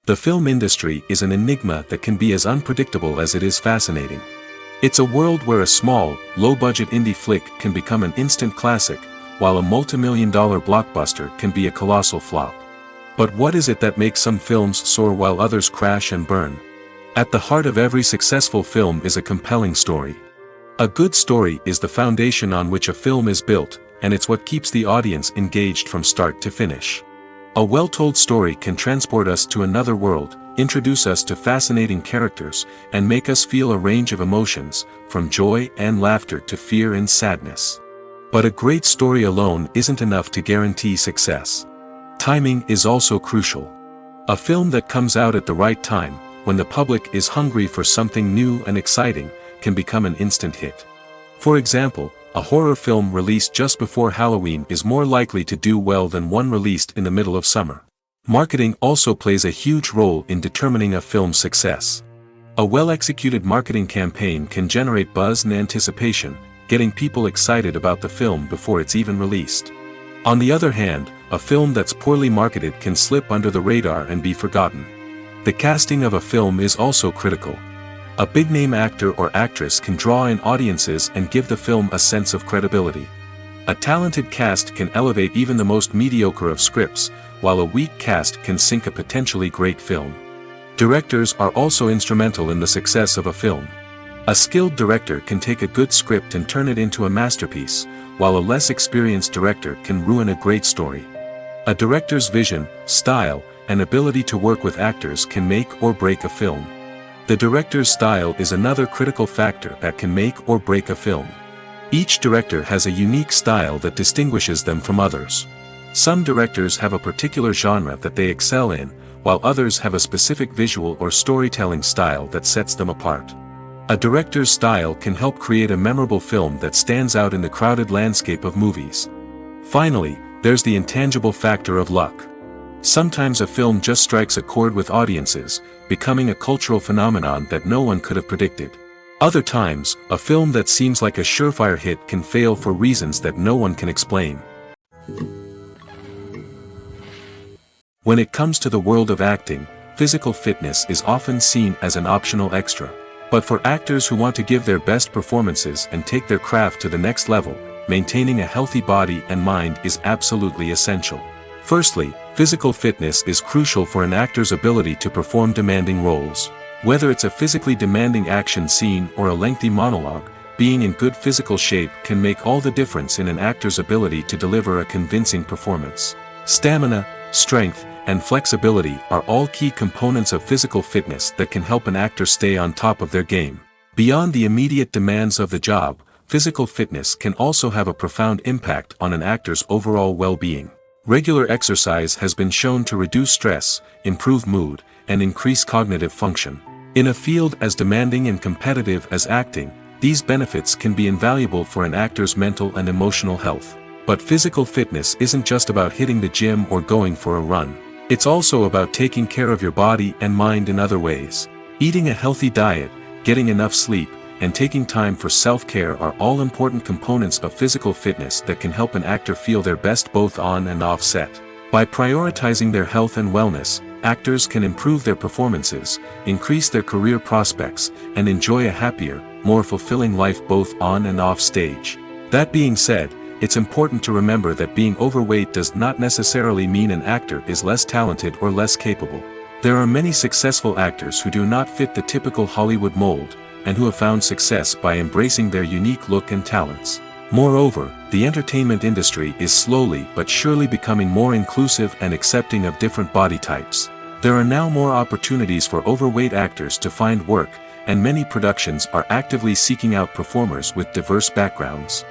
The film industry is an enigma that can be as unpredictable as it is fascinating. It's a world where a small, low-budget indie flick can become an instant classic, while a multi-million-dollar blockbuster can be a colossal flop. But what is it that makes some films soar while others crash and burn? At the heart of every successful film is a compelling story. A good story is the foundation on which a film is built, and it's what keeps the audience engaged from start to finish. A well-told story can transport us to another world, introduce us to fascinating characters, and make us feel a range of emotions, from joy and laughter to fear and sadness. But a great story alone isn't enough to guarantee success. Timing is also crucial. A film that comes out at the right time, when the public is hungry for something new and exciting, can become an instant hit. For example, a horror film released just before Halloween is more likely to do well than one released in the middle of summer. Marketing also plays a huge role in determining a film's success. A well-executed marketing campaign can generate buzz and anticipation, getting people excited about the film before it's even released. On the other hand, a film that's poorly marketed can slip under the radar and be forgotten. The casting of a film is also critical. A big-name actor or actress can draw in audiences and give the film a sense of credibility. A talented cast can elevate even the most mediocre of scripts, while a weak cast can sink a potentially great film. Directors are also instrumental in the success of a film. A skilled director can take a good script and turn it into a masterpiece, while a less experienced director can ruin a great story. A director's vision, style, and ability to work with actors can make or break a film. The director's style is another critical factor that can make or break a film. Each director has a unique style that distinguishes them from others. Some directors have a particular genre that they excel in, while others have a specific visual or storytelling style that sets them apart. A director's style can help create a memorable film that stands out in the crowded landscape of movies. Finally, there's the intangible factor of luck. Sometimes a film just strikes a chord with audiences, becoming a cultural phenomenon that no one could have predicted. Other times, a film that seems like a surefire hit can fail for reasons that no one can explain. When it comes to the world of acting, physical fitness is often seen as an optional extra. But for actors who want to give their best performances and take their craft to the next level, maintaining a healthy body and mind is absolutely essential. Firstly, physical fitness is crucial for an actor's ability to perform demanding roles. Whether it's a physically demanding action scene or a lengthy monologue, being in good physical shape can make all the difference in an actor's ability to deliver a convincing performance. Stamina, strength, and flexibility are all key components of physical fitness that can help an actor stay on top of their game. Beyond the immediate demands of the job, physical fitness can also have a profound impact on an actor's overall well-being. Regular exercise has been shown to reduce stress, improve mood, and increase cognitive function. In a field as demanding and competitive as acting, these benefits can be invaluable for an actor's mental and emotional health. But physical fitness isn't just about hitting the gym or going for a run. It's also about taking care of your body and mind in other ways. Eating a healthy diet, getting enough sleep, and taking time for self-care are all important components of physical fitness that can help an actor feel their best both on and off set. By prioritizing their health and wellness, actors can improve their performances, increase their career prospects, and enjoy a happier, more fulfilling life both on and off stage. That being said, it's important to remember that being overweight does not necessarily mean an actor is less talented or less capable. There are many successful actors who do not fit the typical Hollywood mold, and who have found success by embracing their unique look and talents. Moreover, the entertainment industry is slowly but surely becoming more inclusive and accepting of different body types. There are now more opportunities for overweight actors to find work, and many productions are actively seeking out performers with diverse backgrounds.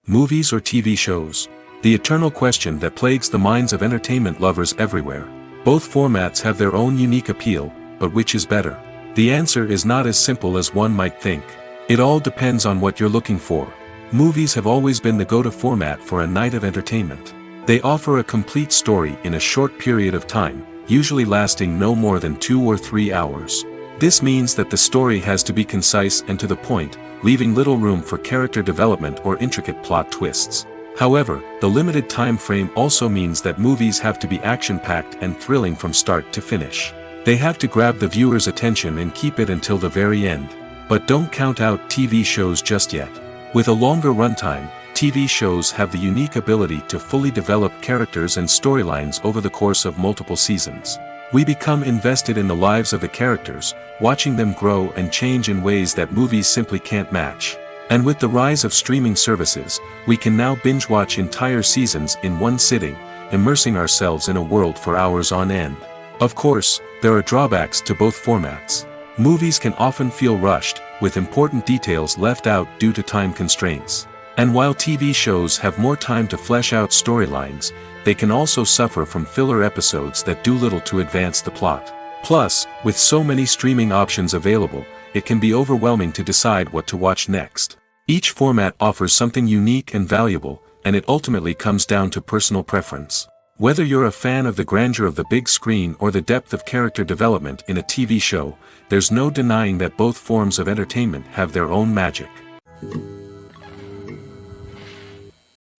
Movies or TV shows? The eternal question that plagues the minds of entertainment lovers everywhere. Both formats have their own unique appeal, but which is better? The answer is not as simple as one might think. It all depends on what you're looking for. Movies have always been the go-to format for a night of entertainment. They offer a complete story in a short period of time, usually lasting no more than 2 or 3 hours. This means that the story has to be concise and to the point, leaving little room for character development or intricate plot twists. However, the limited time frame also means that movies have to be action-packed and thrilling from start to finish. They have to grab the viewer's attention and keep it until the very end. But don't count out TV shows just yet. With a longer runtime, TV shows have the unique ability to fully develop characters and storylines over the course of multiple seasons. We become invested in the lives of the characters, watching them grow and change in ways that movies simply can't match. And with the rise of streaming services, we can now binge-watch entire seasons in one sitting, immersing ourselves in a world for hours on end. Of course, there are drawbacks to both formats. Movies can often feel rushed, with important details left out due to time constraints. And while TV shows have more time to flesh out storylines, they can also suffer from filler episodes that do little to advance the plot. Plus, with so many streaming options available, it can be overwhelming to decide what to watch next. Each format offers something unique and valuable, and it ultimately comes down to personal preference. Whether you're a fan of the grandeur of the big screen or the depth of character development in a TV show, there's no denying that both forms of entertainment have their own magic.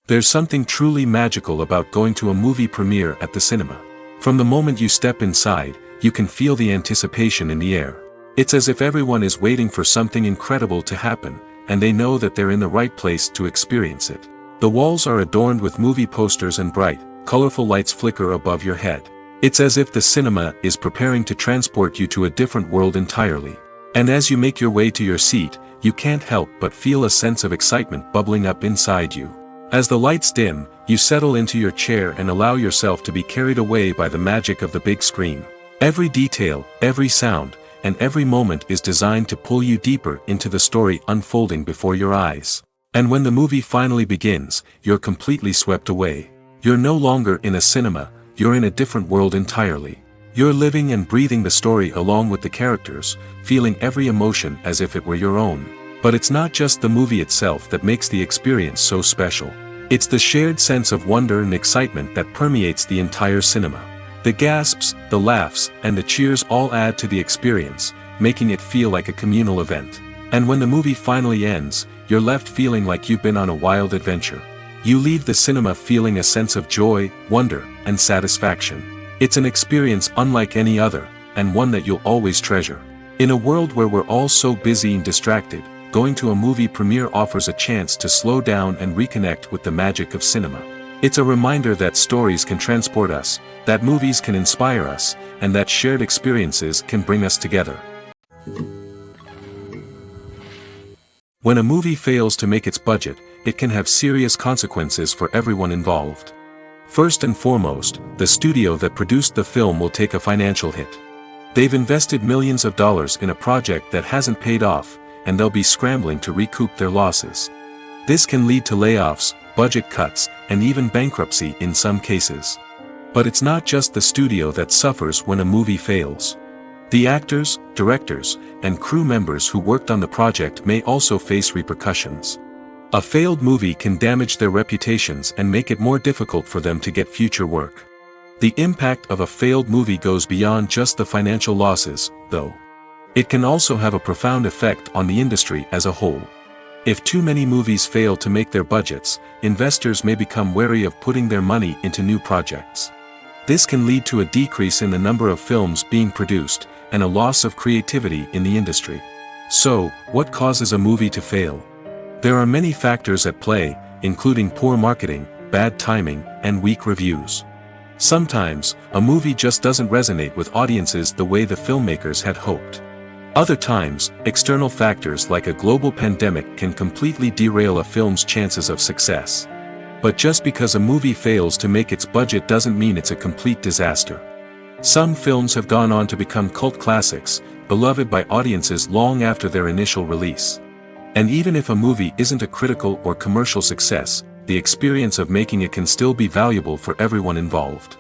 There's something truly magical about going to a movie premiere at the cinema. From the moment you step inside, you can feel the anticipation in the air. It's as if everyone is waiting for something incredible to happen, and they know that they're in the right place to experience it. The walls are adorned with movie posters and bright, colorful lights flicker above your head. It's as if the cinema is preparing to transport you to a different world entirely. And as you make your way to your seat, you can't help but feel a sense of excitement bubbling up inside you. As the lights dim, you settle into your chair and allow yourself to be carried away by the magic of the big screen. Every detail, every sound, and every moment is designed to pull you deeper into the story unfolding before your eyes. And when the movie finally begins, you're completely swept away. You're no longer in a cinema, you're in a different world entirely. You're living and breathing the story along with the characters, feeling every emotion as if it were your own. But it's not just the movie itself that makes the experience so special. It's the shared sense of wonder and excitement that permeates the entire cinema. The gasps, the laughs, and the cheers all add to the experience, making it feel like a communal event. And when the movie finally ends, you're left feeling like you've been on a wild adventure. You leave the cinema feeling a sense of joy, wonder, and satisfaction. It's an experience unlike any other, and one that you'll always treasure. In a world where we're all so busy and distracted, going to a movie premiere offers a chance to slow down and reconnect with the magic of cinema. It's a reminder that stories can transport us, that movies can inspire us, and that shared experiences can bring us together. When a movie fails to make its budget, it can have serious consequences for everyone involved. First and foremost, the studio that produced the film will take a financial hit. They've invested millions of dollars in a project that hasn't paid off, and they'll be scrambling to recoup their losses. This can lead to layoffs, budget cuts, and even bankruptcy in some cases. But it's not just the studio that suffers when a movie fails. The actors, directors, and crew members who worked on the project may also face repercussions. A failed movie can damage their reputations and make it more difficult for them to get future work. The impact of a failed movie goes beyond just the financial losses, though. It can also have a profound effect on the industry as a whole. If too many movies fail to make their budgets, investors may become wary of putting their money into new projects. This can lead to a decrease in the number of films being produced, and a loss of creativity in the industry. So, what causes a movie to fail? There are many factors at play, including poor marketing, bad timing, and weak reviews. Sometimes, a movie just doesn't resonate with audiences the way the filmmakers had hoped. Other times, external factors like a global pandemic can completely derail a film's chances of success. But just because a movie fails to make its budget doesn't mean it's a complete disaster. Some films have gone on to become cult classics, beloved by audiences long after their initial release. And even if a movie isn't a critical or commercial success, the experience of making it can still be valuable for everyone involved.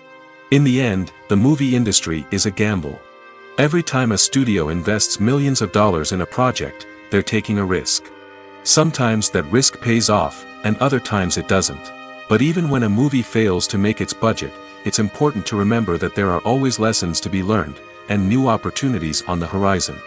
In the end, the movie industry is a gamble. Every time a studio invests millions of dollars in a project, they're taking a risk. Sometimes that risk pays off, and other times it doesn't. But even when a movie fails to make its budget, it's important to remember that there are always lessons to be learned, and new opportunities on the horizon.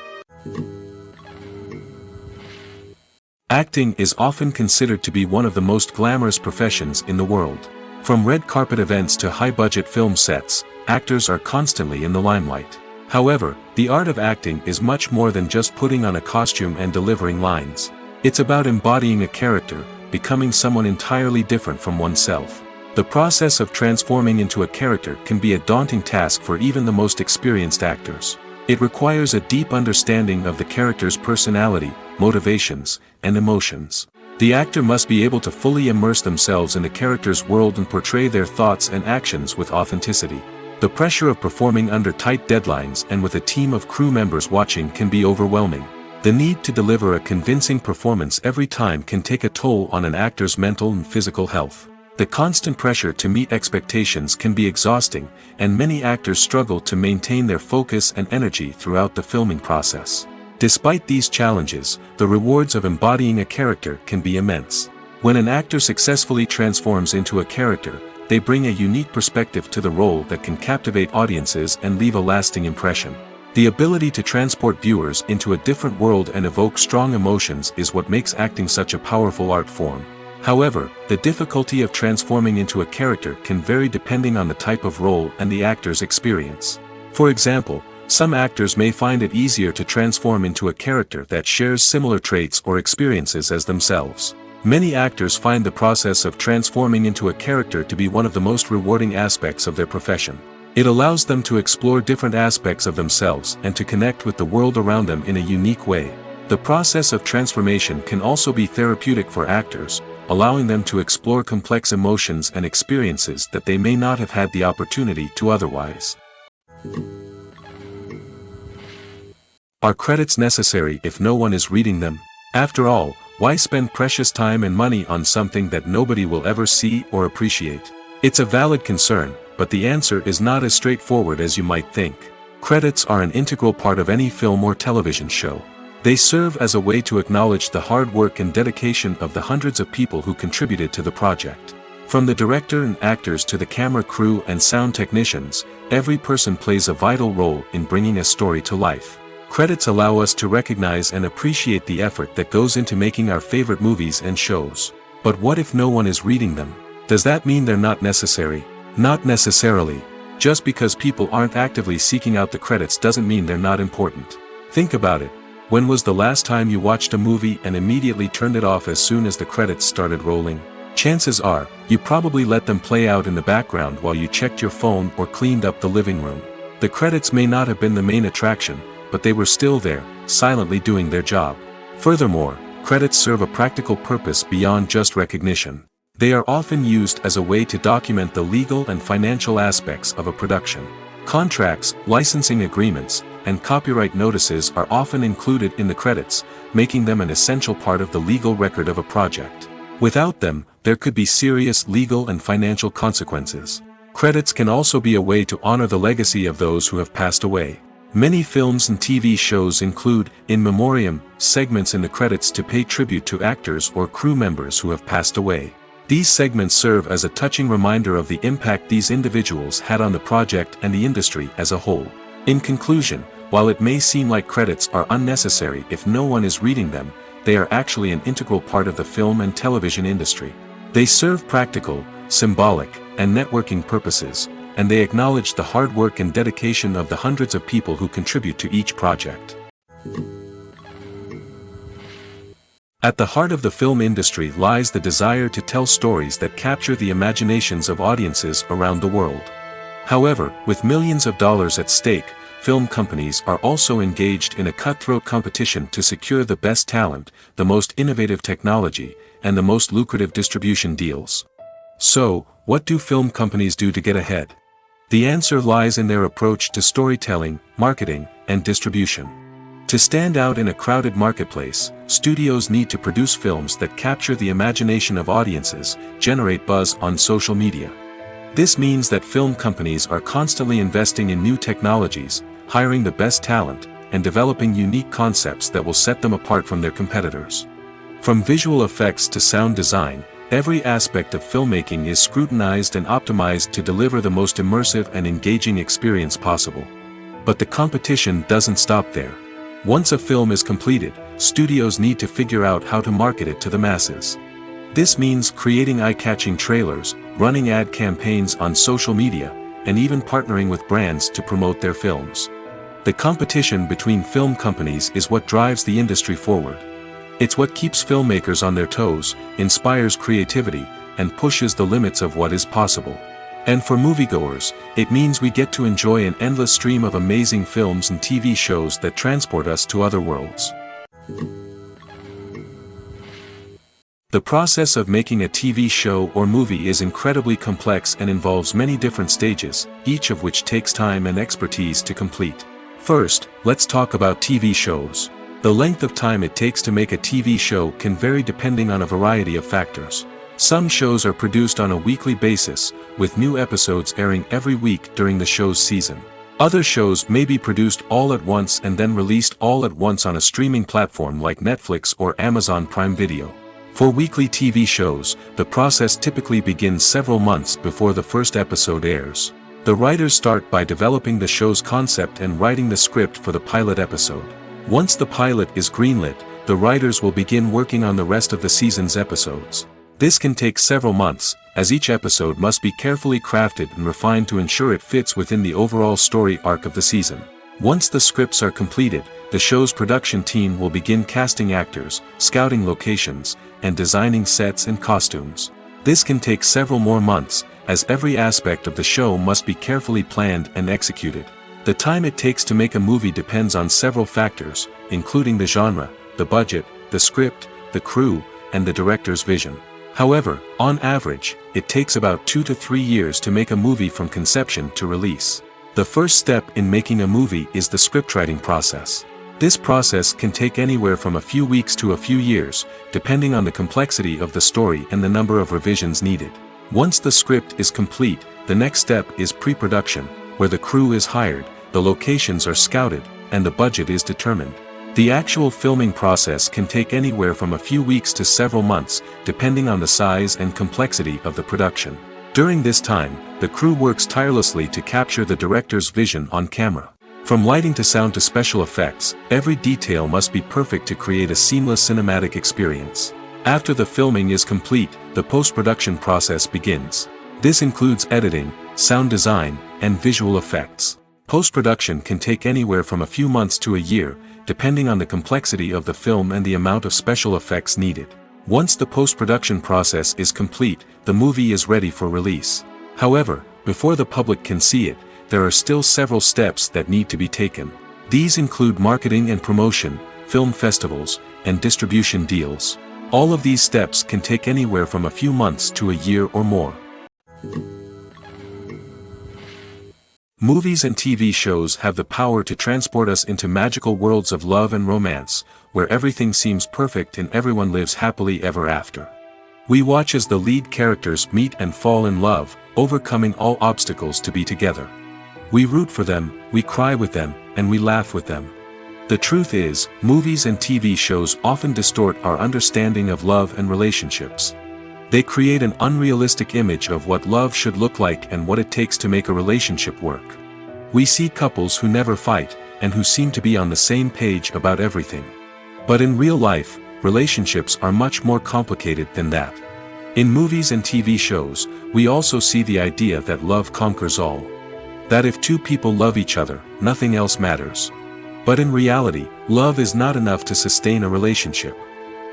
Acting is often considered to be one of the most glamorous professions in the world. From red carpet events to high-budget film sets, actors are constantly in the limelight. However, the art of acting is much more than just putting on a costume and delivering lines. It's about embodying a character, becoming someone entirely different from oneself. The process of transforming into a character can be a daunting task for even the most experienced actors. It requires a deep understanding of the character's personality, motivations, and emotions. The actor must be able to fully immerse themselves in the character's world and portray their thoughts and actions with authenticity. The pressure of performing under tight deadlines and with a team of crew members watching can be overwhelming. The need to deliver a convincing performance every time can take a toll on an actor's mental and physical health. The constant pressure to meet expectations can be exhausting, and many actors struggle to maintain their focus and energy throughout the filming process. Despite these challenges, the rewards of embodying a character can be immense. When an actor successfully transforms into a character, they bring a unique perspective to the role that can captivate audiences and leave a lasting impression. The ability to transport viewers into a different world and evoke strong emotions is what makes acting such a powerful art form. However, the difficulty of transforming into a character can vary depending on the type of role and the actor's experience. For example, some actors may find it easier to transform into a character that shares similar traits or experiences as themselves. Many actors find the process of transforming into a character to be one of the most rewarding aspects of their profession. It allows them to explore different aspects of themselves and to connect with the world around them in a unique way. The process of transformation can also be therapeutic for actors, allowing them to explore complex emotions and experiences that they may not have had the opportunity to otherwise. Are credits necessary if no one is reading them? After all, why spend precious time and money on something that nobody will ever see or appreciate? It's a valid concern, but the answer is not as straightforward as you might think. Credits are an integral part of any film or television show. They serve as a way to acknowledge the hard work and dedication of the hundreds of people who contributed to the project. From the director and actors to the camera crew and sound technicians, every person plays a vital role in bringing a story to life. Credits allow us to recognize and appreciate the effort that goes into making our favorite movies and shows. But what if no one is reading them? Does that mean they're not necessary? Not necessarily. Just because people aren't actively seeking out the credits doesn't mean they're not important. Think about it. When was the last time you watched a movie and immediately turned it off as soon as the credits started rolling? Chances are, you probably let them play out in the background while you checked your phone or cleaned up the living room. The credits may not have been the main attraction, but they were still there, silently doing their job. Furthermore, credits serve a practical purpose beyond just recognition. They are often used as a way to document the legal and financial aspects of a production. Contracts, licensing agreements, and copyright notices are often included in the credits, making them an essential part of the legal record of a project. Without them, there could be serious legal and financial consequences. Credits can also be a way to honor the legacy of those who have passed away. Many films and TV shows include, in memoriam, segments in the credits to pay tribute to actors or crew members who have passed away. These segments serve as a touching reminder of the impact these individuals had on the project and the industry as a whole. In conclusion, while it may seem like credits are unnecessary if no one is reading them, they are actually an integral part of the film and television industry. They serve practical, symbolic, and networking purposes, and they acknowledge the hard work and dedication of the hundreds of people who contribute to each project. At the heart of the film industry lies the desire to tell stories that capture the imaginations of audiences around the world. However, with millions of dollars at stake, film companies are also engaged in a cutthroat competition to secure the best talent, the most innovative technology, and the most lucrative distribution deals. So, what do film companies do to get ahead? The answer lies in their approach to storytelling, marketing, and distribution. To stand out in a crowded marketplace, studios need to produce films that capture the imagination of audiences, generate buzz on social media. This means that film companies are constantly investing in new technologies, hiring the best talent, and developing unique concepts that will set them apart from their competitors. From visual effects to sound design, every aspect of filmmaking is scrutinized and optimized to deliver the most immersive and engaging experience possible. But the competition doesn't stop there. Once a film is completed, studios need to figure out how to market it to the masses. This means creating eye-catching trailers, running ad campaigns on social media, and even partnering with brands to promote their films. The competition between film companies is what drives the industry forward. It's what keeps filmmakers on their toes, inspires creativity, and pushes the limits of what is possible. And for moviegoers, it means we get to enjoy an endless stream of amazing films and TV shows that transport us to other worlds. The process of making a TV show or movie is incredibly complex and involves many different stages, each of which takes time and expertise to complete. First, let's talk about TV shows. The length of time it takes to make a TV show can vary depending on a variety of factors. Some shows are produced on a weekly basis, with new episodes airing every week during the show's season. Other shows may be produced all at once and then released all at once on a streaming platform like Netflix or Amazon Prime Video. For weekly TV shows, the process typically begins several months before the first episode airs. The writers start by developing the show's concept and writing the script for the pilot episode. Once the pilot is greenlit, the writers will begin working on the rest of the season's episodes. This can take several months, as each episode must be carefully crafted and refined to ensure it fits within the overall story arc of the season. Once the scripts are completed, the show's production team will begin casting actors, scouting locations, and designing sets and costumes. This can take several more months, as every aspect of the show must be carefully planned and executed. The time it takes to make a movie depends on several factors, including the genre, the budget, the script, the crew, and the director's vision. However, on average, it takes about 2 to 3 years to make a movie from conception to release. The first step in making a movie is the scriptwriting process. This process can take anywhere from a few weeks to a few years, depending on the complexity of the story and the number of revisions needed. Once the script is complete, the next step is pre-production, where the crew is hired, the locations are scouted, and the budget is determined. The actual filming process can take anywhere from a few weeks to several months, depending on the size and complexity of the production. During this time, the crew works tirelessly to capture the director's vision on camera. From lighting to sound to special effects, every detail must be perfect to create a seamless cinematic experience. After the filming is complete, the post-production process begins. This includes editing, sound design, and visual effects. Post-production can take anywhere from a few months to a year, depending on the complexity of the film and the amount of special effects needed. Once the post-production process is complete, the movie is ready for release. However, before the public can see it, there are still several steps that need to be taken. These include marketing and promotion, film festivals, and distribution deals. All of these steps can take anywhere from a few months to a year or more. Movies and TV shows have the power to transport us into magical worlds of love and romance, where everything seems perfect and everyone lives happily ever after. We watch as the lead characters meet and fall in love, overcoming all obstacles to be together. We root for them, we cry with them, and we laugh with them. The truth is, movies and TV shows often distort our understanding of love and relationships. They create an unrealistic image of what love should look like and what it takes to make a relationship work. We see couples who never fight, and who seem to be on the same page about everything. But in real life, relationships are much more complicated than that. In movies and TV shows, we also see the idea that love conquers all. That if two people love each other, nothing else matters. But in reality, love is not enough to sustain a relationship.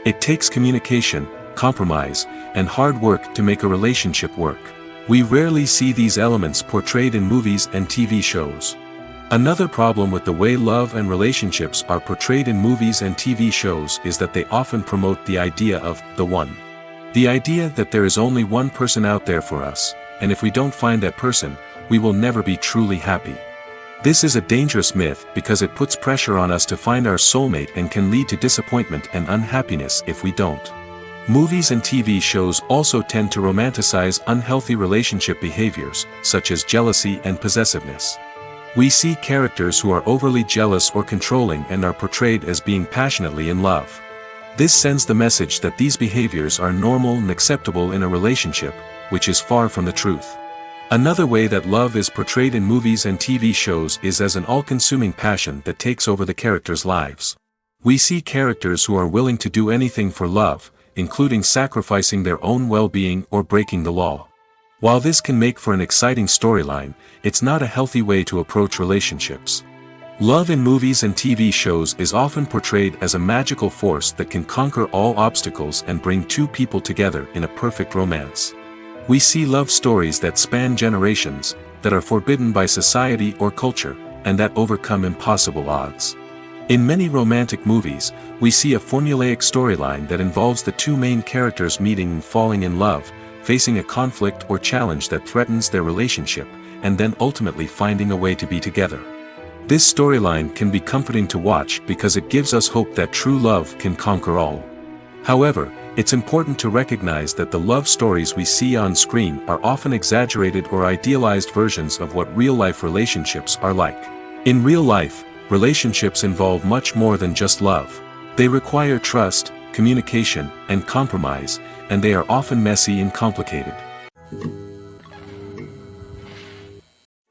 It takes communication, compromise, and hard work to make a relationship work. We rarely see these elements portrayed in movies and TV shows. Another problem with the way love and relationships are portrayed in movies and TV shows is that they often promote the idea of the one. The idea that there is only one person out there for us, and if we don't find that person, we will never be truly happy. This is a dangerous myth because it puts pressure on us to find our soulmate and can lead to disappointment and unhappiness if we don't. Movies and TV shows also tend to romanticize unhealthy relationship behaviors, such as jealousy and possessiveness. We see characters who are overly jealous or controlling and are portrayed as being passionately in love. This sends the message that these behaviors are normal and acceptable in a relationship, which is far from the truth. Another way that love is portrayed in movies and TV shows is as an all-consuming passion that takes over the characters' lives. We see characters who are willing to do anything for love, including sacrificing their own well-being or breaking the law. While this can make for an exciting storyline, it's not a healthy way to approach relationships. Love in movies and TV shows is often portrayed as a magical force that can conquer all obstacles and bring two people together in a perfect romance. We see love stories that span generations, that are forbidden by society or culture, and that overcome impossible odds. In many romantic movies, we see a formulaic storyline that involves the two main characters meeting and falling in love, facing a conflict or challenge that threatens their relationship, and then ultimately finding a way to be together. This storyline can be comforting to watch because it gives us hope that true love can conquer all. However, it's important to recognize that the love stories we see on screen are often exaggerated or idealized versions of what real-life relationships are like. In real life, relationships involve much more than just love. They require trust, communication, and compromise, and they are often messy and complicated.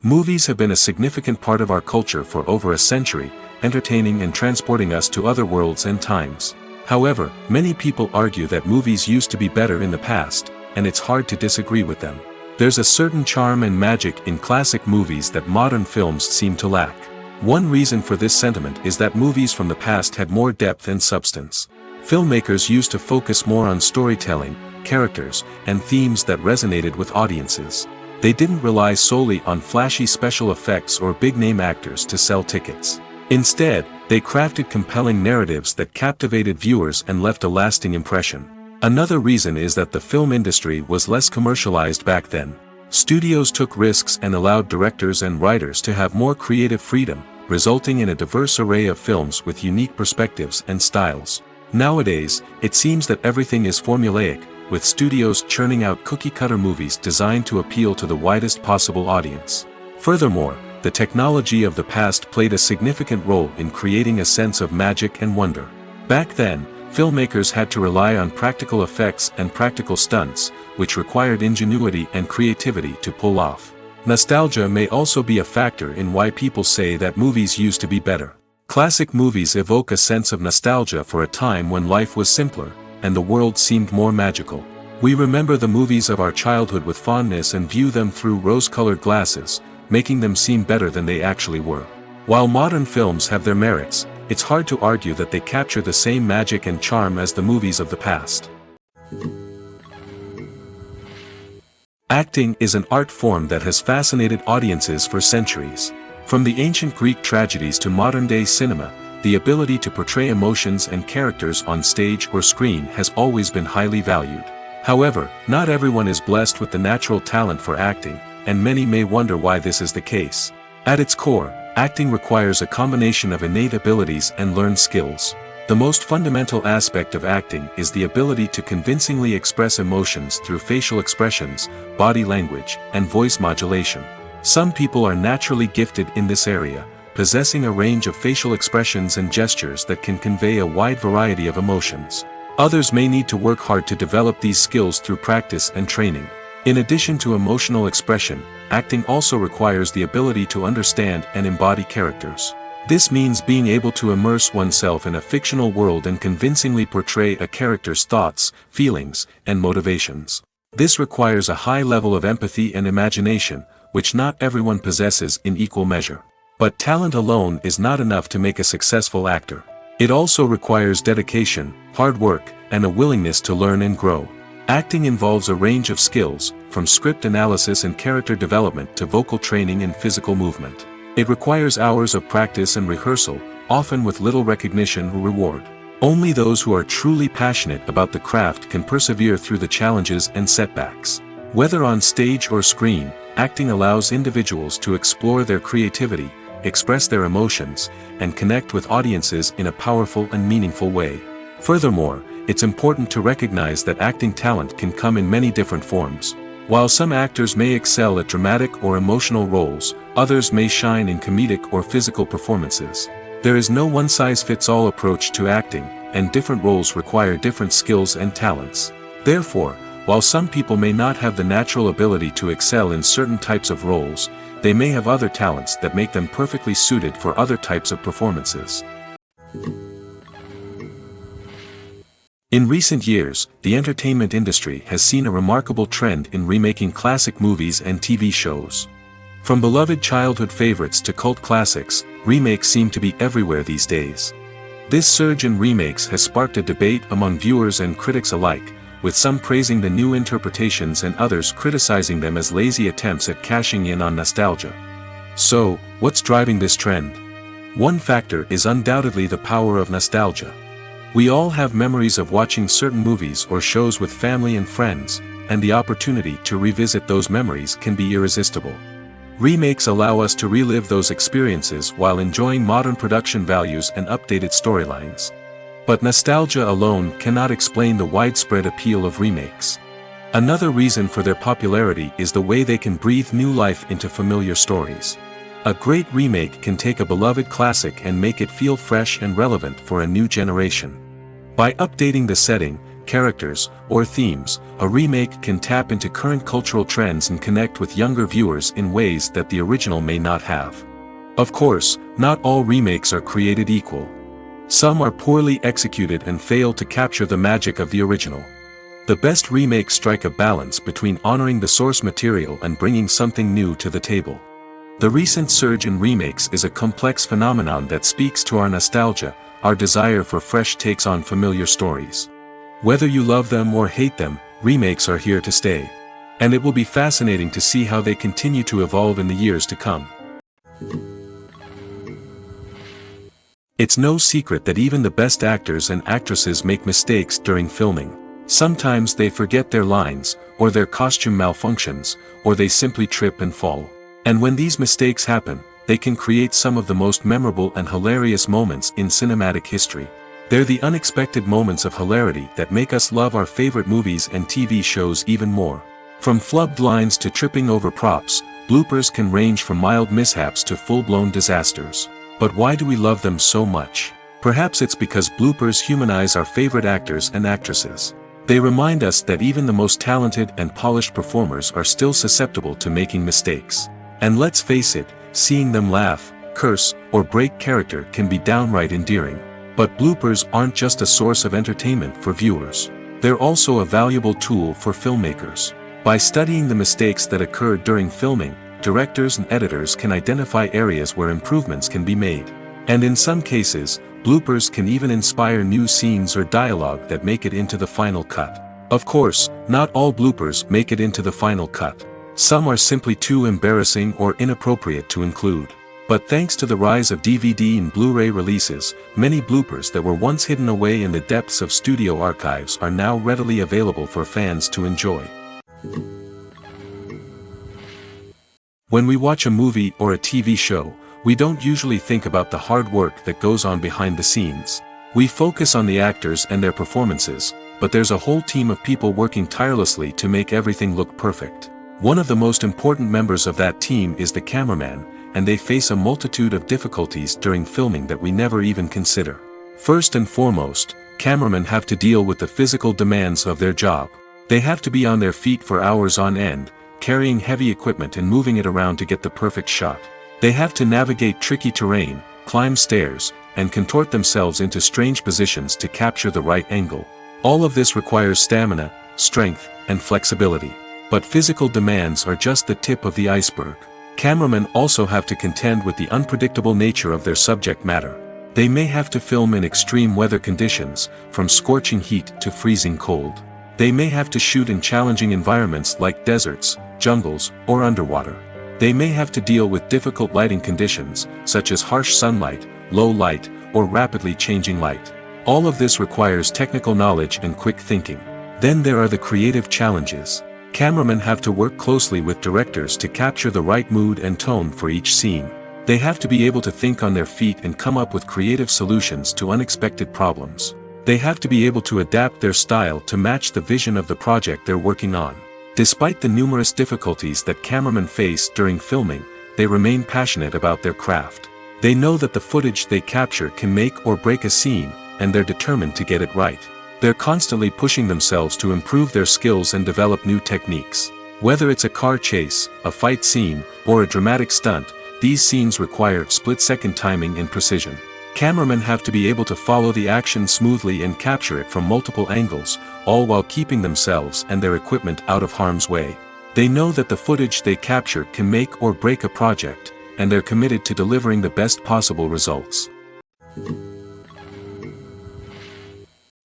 Movies have been a significant part of our culture for over a century, entertaining and transporting us to other worlds and times. However, many people argue that movies used to be better in the past, and it's hard to disagree with them. There's a certain charm and magic in classic movies that modern films seem to lack. One reason for this sentiment is that movies from the past had more depth and substance. Filmmakers used to focus more on storytelling, characters, and themes that resonated with audiences. They didn't rely solely on flashy special effects or big-name actors to sell tickets. Instead, they crafted compelling narratives that captivated viewers and left a lasting impression. Another reason is that the film industry was less commercialized back then. Studios took risks and allowed directors and writers to have more creative freedom, resulting in a diverse array of films with unique perspectives and styles. Nowadays, it seems that everything is formulaic, with studios churning out cookie-cutter movies designed to appeal to the widest possible audience. Furthermore, the technology of the past played a significant role in creating a sense of magic and wonder. Back then, filmmakers had to rely on practical effects and practical stunts, which required ingenuity and creativity to pull off. Nostalgia may also be a factor in why people say that movies used to be better. Classic movies evoke a sense of nostalgia for a time when life was simpler, and the world seemed more magical. We remember the movies of our childhood with fondness and view them through rose-colored glasses, making them seem better than they actually were. While modern films have their merits, it's hard to argue that they capture the same magic and charm as the movies of the past. Acting is an art form that has fascinated audiences for centuries. From the ancient Greek tragedies to modern-day cinema, the ability to portray emotions and characters on stage or screen has always been highly valued. However, not everyone is blessed with the natural talent for acting, and many may wonder why this is the case. At its core, acting requires a combination of innate abilities and learned skills. The most fundamental aspect of acting is the ability to convincingly express emotions through facial expressions, body language, and voice modulation. Some people are naturally gifted in this area, possessing a range of facial expressions and gestures that can convey a wide variety of emotions. Others may need to work hard to develop these skills through practice and training. In addition to emotional expression, acting also requires the ability to understand and embody characters. This means being able to immerse oneself in a fictional world and convincingly portray a character's thoughts, feelings, and motivations. This requires a high level of empathy and imagination, which not everyone possesses in equal measure. But talent alone is not enough to make a successful actor. It also requires dedication, hard work, and a willingness to learn and grow. Acting involves a range of skills, from script analysis and character development to vocal training and physical movement. It requires hours of practice and rehearsal, often with little recognition or reward. Only those who are truly passionate about the craft can persevere through the challenges and setbacks. Whether on stage or screen, acting allows individuals to explore their creativity, express their emotions, and connect with audiences in a powerful and meaningful way. Furthermore, it's important to recognize that acting talent can come in many different forms. While some actors may excel at dramatic or emotional roles, others may shine in comedic or physical performances. There is no one-size-fits-all approach to acting, and different roles require different skills and talents. Therefore, while some people may not have the natural ability to excel in certain types of roles, they may have other talents that make them perfectly suited for other types of performances. In recent years, the entertainment industry has seen a remarkable trend in remaking classic movies and TV shows. From beloved childhood favorites to cult classics, remakes seem to be everywhere these days. This surge in remakes has sparked a debate among viewers and critics alike, with some praising the new interpretations and others criticizing them as lazy attempts at cashing in on nostalgia. So, what's driving this trend? One factor is undoubtedly the power of nostalgia. We all have memories of watching certain movies or shows with family and friends, and the opportunity to revisit those memories can be irresistible. Remakes allow us to relive those experiences while enjoying modern production values and updated storylines. But nostalgia alone cannot explain the widespread appeal of remakes. Another reason for their popularity is the way they can breathe new life into familiar stories. A great remake can take a beloved classic and make it feel fresh and relevant for a new generation. By updating the setting, characters, or themes, a remake can tap into current cultural trends and connect with younger viewers in ways that the original may not have. Of course, not all remakes are created equal. Some are poorly executed and fail to capture the magic of the original. The best remakes strike a balance between honoring the source material and bringing something new to the table. The recent surge in remakes is a complex phenomenon that speaks to our nostalgia, our desire for fresh takes on familiar stories. Whether you love them or hate them, remakes are here to stay. And it will be fascinating to see how they continue to evolve in the years to come. It's no secret that even the best actors and actresses make mistakes during filming. Sometimes they forget their lines, or their costume malfunctions, or they simply trip and fall. And when these mistakes happen, they can create some of the most memorable and hilarious moments in cinematic history. They're the unexpected moments of hilarity that make us love our favorite movies and TV shows even more. From flubbed lines to tripping over props, bloopers can range from mild mishaps to full-blown disasters. But why do we love them so much? Perhaps it's because bloopers humanize our favorite actors and actresses. They remind us that even the most talented and polished performers are still susceptible to making mistakes. And let's face it, seeing them laugh, curse, or break character can be downright endearing. But bloopers aren't just a source of entertainment for viewers. They're also a valuable tool for filmmakers. By studying the mistakes that occurred during filming, directors and editors can identify areas where improvements can be made. And in some cases, bloopers can even inspire new scenes or dialogue that make it into the final cut. Of course, not all bloopers make it into the final cut. Some are simply too embarrassing or inappropriate to include. But thanks to the rise of DVD and Blu-ray releases, many bloopers that were once hidden away in the depths of studio archives are now readily available for fans to enjoy. When we watch a movie or a TV show, we don't usually think about the hard work that goes on behind the scenes. We focus on the actors and their performances, but there's a whole team of people working tirelessly to make everything look perfect. One of the most important members of that team is the cameraman, and they face a multitude of difficulties during filming that we never even consider. First and foremost, cameramen have to deal with the physical demands of their job. They have to be on their feet for hours on end, carrying heavy equipment and moving it around to get the perfect shot. They have to navigate tricky terrain, climb stairs, and contort themselves into strange positions to capture the right angle. All of this requires stamina, strength, and flexibility. But physical demands are just the tip of the iceberg. Cameramen also have to contend with the unpredictable nature of their subject matter. They may have to film in extreme weather conditions, from scorching heat to freezing cold. They may have to shoot in challenging environments like deserts, jungles, or underwater. They may have to deal with difficult lighting conditions, such as harsh sunlight, low light, or rapidly changing light. All of this requires technical knowledge and quick thinking. Then there are the creative challenges. Cameramen have to work closely with directors to capture the right mood and tone for each scene. They have to be able to think on their feet and come up with creative solutions to unexpected problems. They have to be able to adapt their style to match the vision of the project they're working on. Despite the numerous difficulties that cameramen face during filming, they remain passionate about their craft. They know that the footage they capture can make or break a scene, and they're determined to get it right. They're constantly pushing themselves to improve their skills and develop new techniques. Whether it's a car chase, a fight scene, or a dramatic stunt, these scenes require split-second timing and precision. Cameramen have to be able to follow the action smoothly and capture it from multiple angles, all while keeping themselves and their equipment out of harm's way. They know that the footage they capture can make or break a project, and they're committed to delivering the best possible results.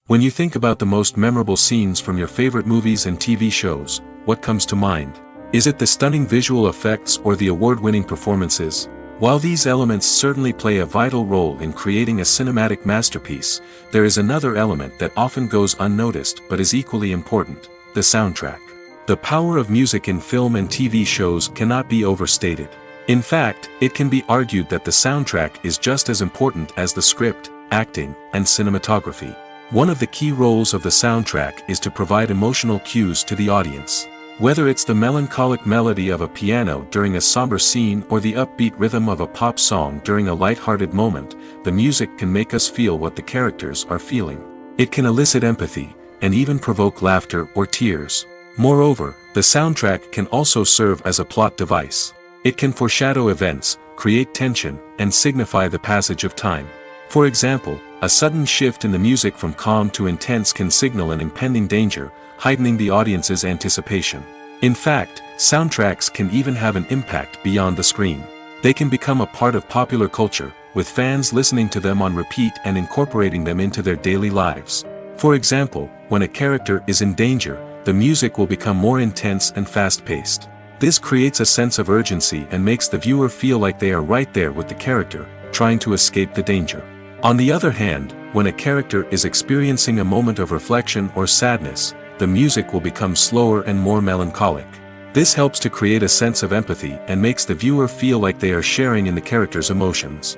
When you think about the most memorable scenes from your favorite movies and TV shows, what comes to mind? Is it the stunning visual effects or the award-winning performances? While these elements certainly play a vital role in creating a cinematic masterpiece, there is another element that often goes unnoticed but is equally important: the soundtrack. The power of music in film and TV shows cannot be overstated. In fact, it can be argued that the soundtrack is just as important as the script, acting, and cinematography. One of the key roles of the soundtrack is to provide emotional cues to the audience. Whether it's the melancholic melody of a piano during a somber scene or the upbeat rhythm of a pop song during a light-hearted moment, the music can make us feel what the characters are feeling. It can elicit empathy, and even provoke laughter or tears. Moreover, the soundtrack can also serve as a plot device. It can foreshadow events, create tension, and signify the passage of time. For example, a sudden shift in the music from calm to intense can signal an impending danger, heightening the audience's anticipation. In fact, soundtracks can even have an impact beyond the screen. They can become a part of popular culture, with fans listening to them on repeat and incorporating them into their daily lives. For example, when a character is in danger, the music will become more intense and fast-paced. This creates a sense of urgency and makes the viewer feel like they are right there with the character, trying to escape the danger. On the other hand, when a character is experiencing a moment of reflection or sadness, the music will become slower and more melancholic. This helps to create a sense of empathy and makes the viewer feel like they are sharing in the character's emotions.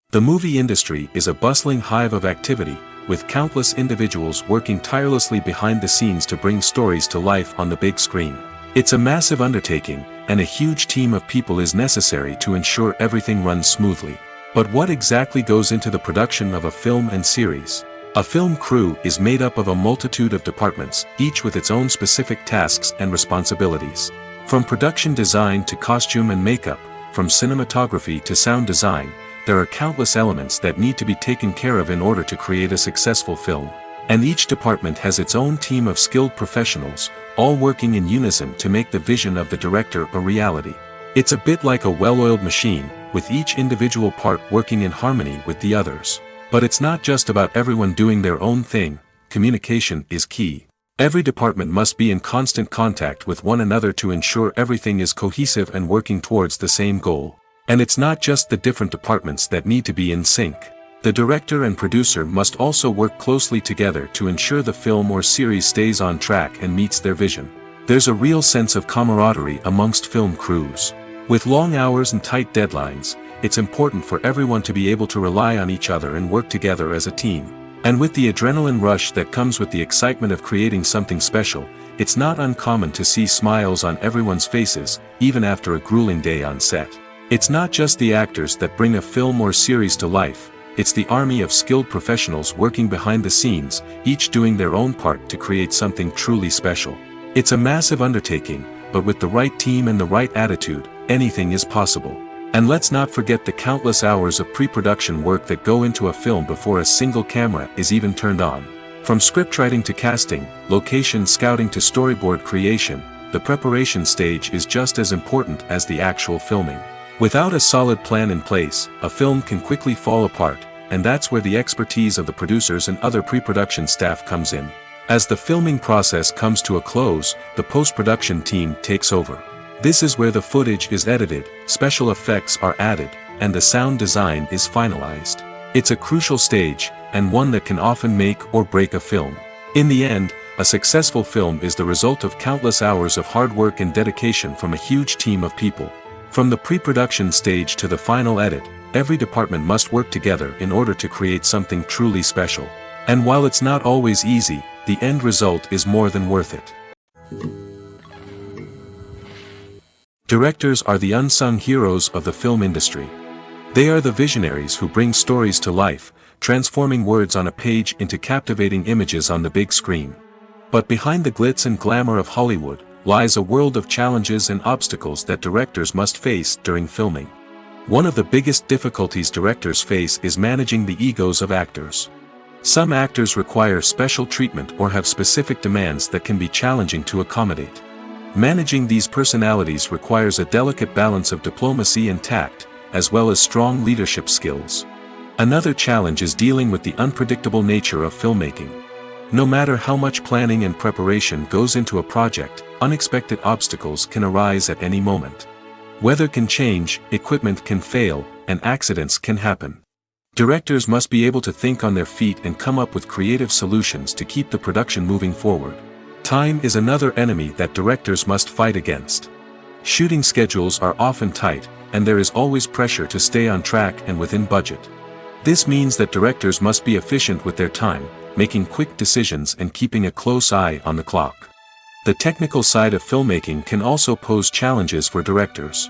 The movie industry is a bustling hive of activity, with countless individuals working tirelessly behind the scenes to bring stories to life on the big screen. It's a massive undertaking, and a huge team of people is necessary to ensure everything runs smoothly. But what exactly goes into the production of a film and series? A film crew is made up of a multitude of departments, each with its own specific tasks and responsibilities. From production design to costume and makeup, from cinematography to sound design, there are countless elements that need to be taken care of in order to create a successful film. And each department has its own team of skilled professionals, all working in unison to make the vision of the director a reality. It's a bit like a well-oiled machine, with each individual part working in harmony with the others. But it's not just about everyone doing their own thing. Communication is key. Every department must be in constant contact with one another to ensure everything is cohesive and working towards the same goal. And it's not just the different departments that need to be in sync. The director and producer must also work closely together to ensure the film or series stays on track and meets their vision. There's a real sense of camaraderie amongst film crews. With long hours and tight deadlines, it's important for everyone to be able to rely on each other and work together as a team. And with the adrenaline rush that comes with the excitement of creating something special, it's not uncommon to see smiles on everyone's faces, even after a grueling day on set. It's not just the actors that bring a film or series to life. It's the army of skilled professionals working behind the scenes, each doing their own part to create something truly special. It's a massive undertaking, but with the right team and the right attitude, anything is possible. And let's not forget the countless hours of pre-production work that go into a film before a single camera is even turned on. From scriptwriting to casting, location scouting to storyboard creation, the preparation stage is just as important as the actual filming. Without a solid plan in place, a film can quickly fall apart, and that's where the expertise of the producers and other pre-production staff comes in. As the filming process comes to a close, the post-production team takes over. This is where the footage is edited, special effects are added, and the sound design is finalized. It's a crucial stage, and one that can often make or break a film. In the end, a successful film is the result of countless hours of hard work and dedication from a huge team of people. From the pre-production stage to the final edit, every department must work together in order to create something truly special. And while it's not always easy, the end result is more than worth it. Directors are the unsung heroes of the film industry. They are the visionaries who bring stories to life, transforming words on a page into captivating images on the big screen. But behind the glitz and glamour of Hollywood, lies a world of challenges and obstacles that directors must face during filming. One of the biggest difficulties directors face is managing the egos of actors. Some actors require special treatment or have specific demands that can be challenging to accommodate. Managing these personalities requires a delicate balance of diplomacy and tact, as well as strong leadership skills. Another challenge is dealing with the unpredictable nature of filmmaking. No matter how much planning and preparation goes into a project, unexpected obstacles can arise at any moment. Weather can change, equipment can fail, and accidents can happen. Directors must be able to think on their feet and come up with creative solutions to keep the production moving forward. Time is another enemy that directors must fight against. Shooting schedules are often tight, and there is always pressure to stay on track and within budget. This means that directors must be efficient with their time, making quick decisions and keeping a close eye on the clock. The technical side of filmmaking can also pose challenges for directors.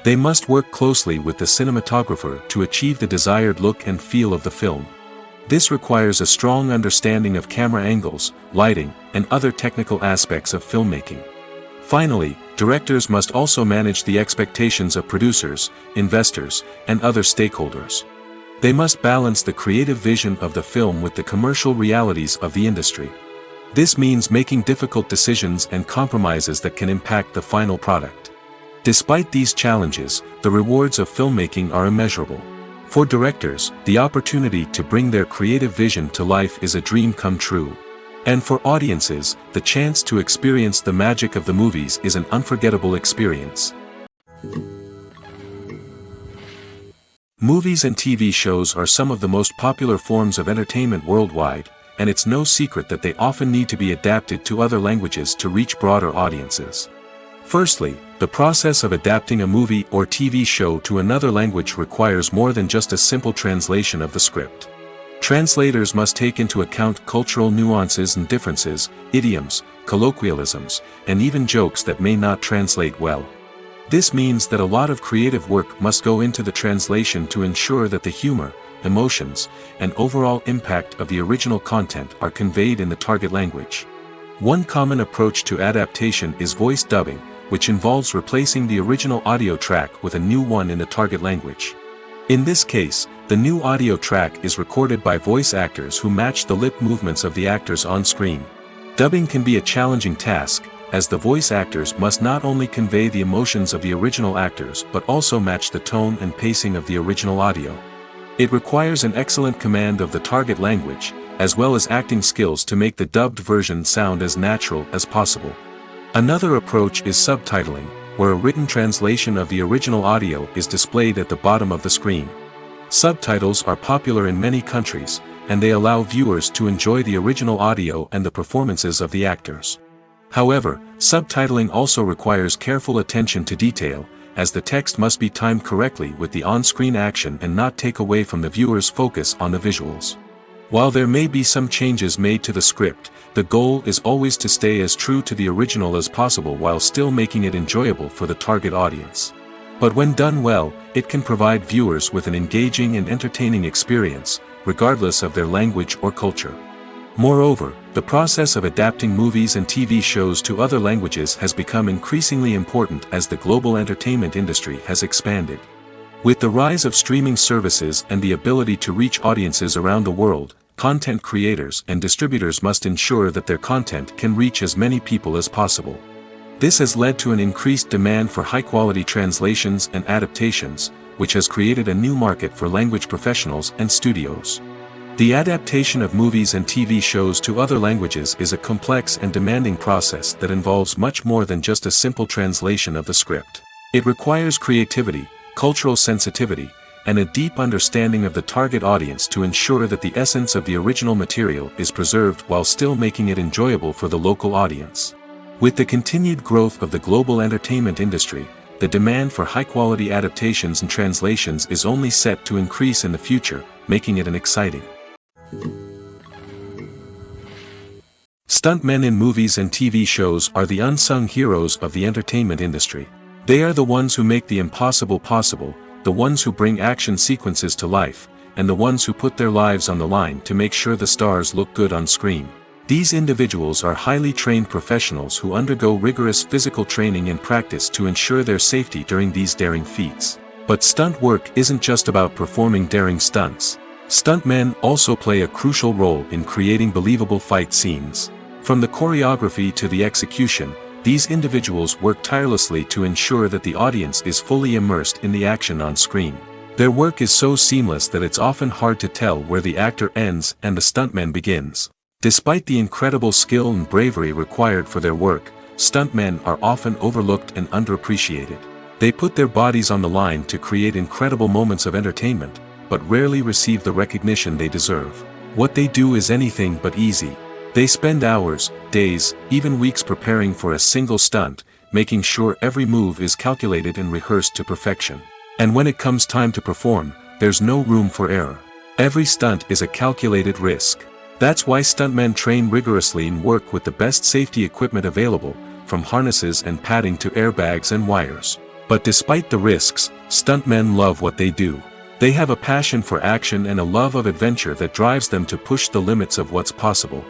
They must work closely with the cinematographer to achieve the desired look and feel of the film. This requires a strong understanding of camera angles, lighting, and other technical aspects of filmmaking. Finally, directors must also manage the expectations of producers, investors, and other stakeholders. They must balance the creative vision of the film with the commercial realities of the industry. This means making difficult decisions and compromises that can impact the final product. Despite these challenges, the rewards of filmmaking are immeasurable. For directors, the opportunity to bring their creative vision to life is a dream come true. And for audiences, the chance to experience the magic of the movies is an unforgettable experience. Movies and TV shows are some of the most popular forms of entertainment worldwide, and it's no secret that they often need to be adapted to other languages to reach broader audiences. Firstly, the process of adapting a movie or TV show to another language requires more than just a simple translation of the script. Translators must take into account cultural nuances and differences, idioms, colloquialisms, and even jokes that may not translate well. This means that a lot of creative work must go into the translation to ensure that the humor, emotions, and overall impact of the original content are conveyed in the target language. One common approach to adaptation is voice dubbing, which involves replacing the original audio track with a new one in the target language. In this case, the new audio track is recorded by voice actors who match the lip movements of the actors on screen. Dubbing can be a challenging task, as the voice actors must not only convey the emotions of the original actors but also match the tone and pacing of the original audio. It requires an excellent command of the target language, as well as acting skills to make the dubbed version sound as natural as possible. Another approach is subtitling, where a written translation of the original audio is displayed at the bottom of the screen. Subtitles are popular in many countries, and they allow viewers to enjoy the original audio and the performances of the actors. However, subtitling also requires careful attention to detail, as the text must be timed correctly with the on-screen action and not take away from the viewer's focus on the visuals. While there may be some changes made to the script, the goal is always to stay as true to the original as possible while still making it enjoyable for the target audience. But when done well, it can provide viewers with an engaging and entertaining experience, regardless of their language or culture. Moreover, the process of adapting movies and TV shows to other languages has become increasingly important as the global entertainment industry has expanded. With the rise of streaming services and the ability to reach audiences around the world, content creators and distributors must ensure that their content can reach as many people as possible. This has led to an increased demand for high-quality translations and adaptations, which has created a new market for language professionals and studios. The adaptation of movies and TV shows to other languages is a complex and demanding process that involves much more than just a simple translation of the script. It requires creativity, cultural sensitivity, and a deep understanding of the target audience to ensure that the essence of the original material is preserved while still making it enjoyable for the local audience. With the continued growth of the global entertainment industry, the demand for high-quality adaptations and translations is only set to increase in the future, making it an exciting. Stuntmen in movies and TV shows are the unsung heroes of the entertainment industry. They are the ones who make the impossible possible, the ones who bring action sequences to life, and the ones who put their lives on the line to make sure the stars look good on screen. These individuals are highly trained professionals who undergo rigorous physical training and practice to ensure their safety during these daring feats. But stunt work isn't just about performing daring stunts. Stuntmen also play a crucial role in creating believable fight scenes. From the choreography to the execution, these individuals work tirelessly to ensure that the audience is fully immersed in the action on screen. Their work is so seamless that it's often hard to tell where the actor ends and the stuntman begins. Despite the incredible skill and bravery required for their work, stuntmen are often overlooked and underappreciated. They put their bodies on the line to create incredible moments of entertainment, but rarely receive the recognition they deserve. What they do is anything but easy. They spend hours, days, even weeks preparing for a single stunt, making sure every move is calculated and rehearsed to perfection. And when it comes time to perform, there's no room for error. Every stunt is a calculated risk. That's why stuntmen train rigorously and work with the best safety equipment available, from harnesses and padding to airbags and wires. But despite the risks, stuntmen love what they do. They have a passion for action and a love of adventure that drives them to push the limits of what's possible.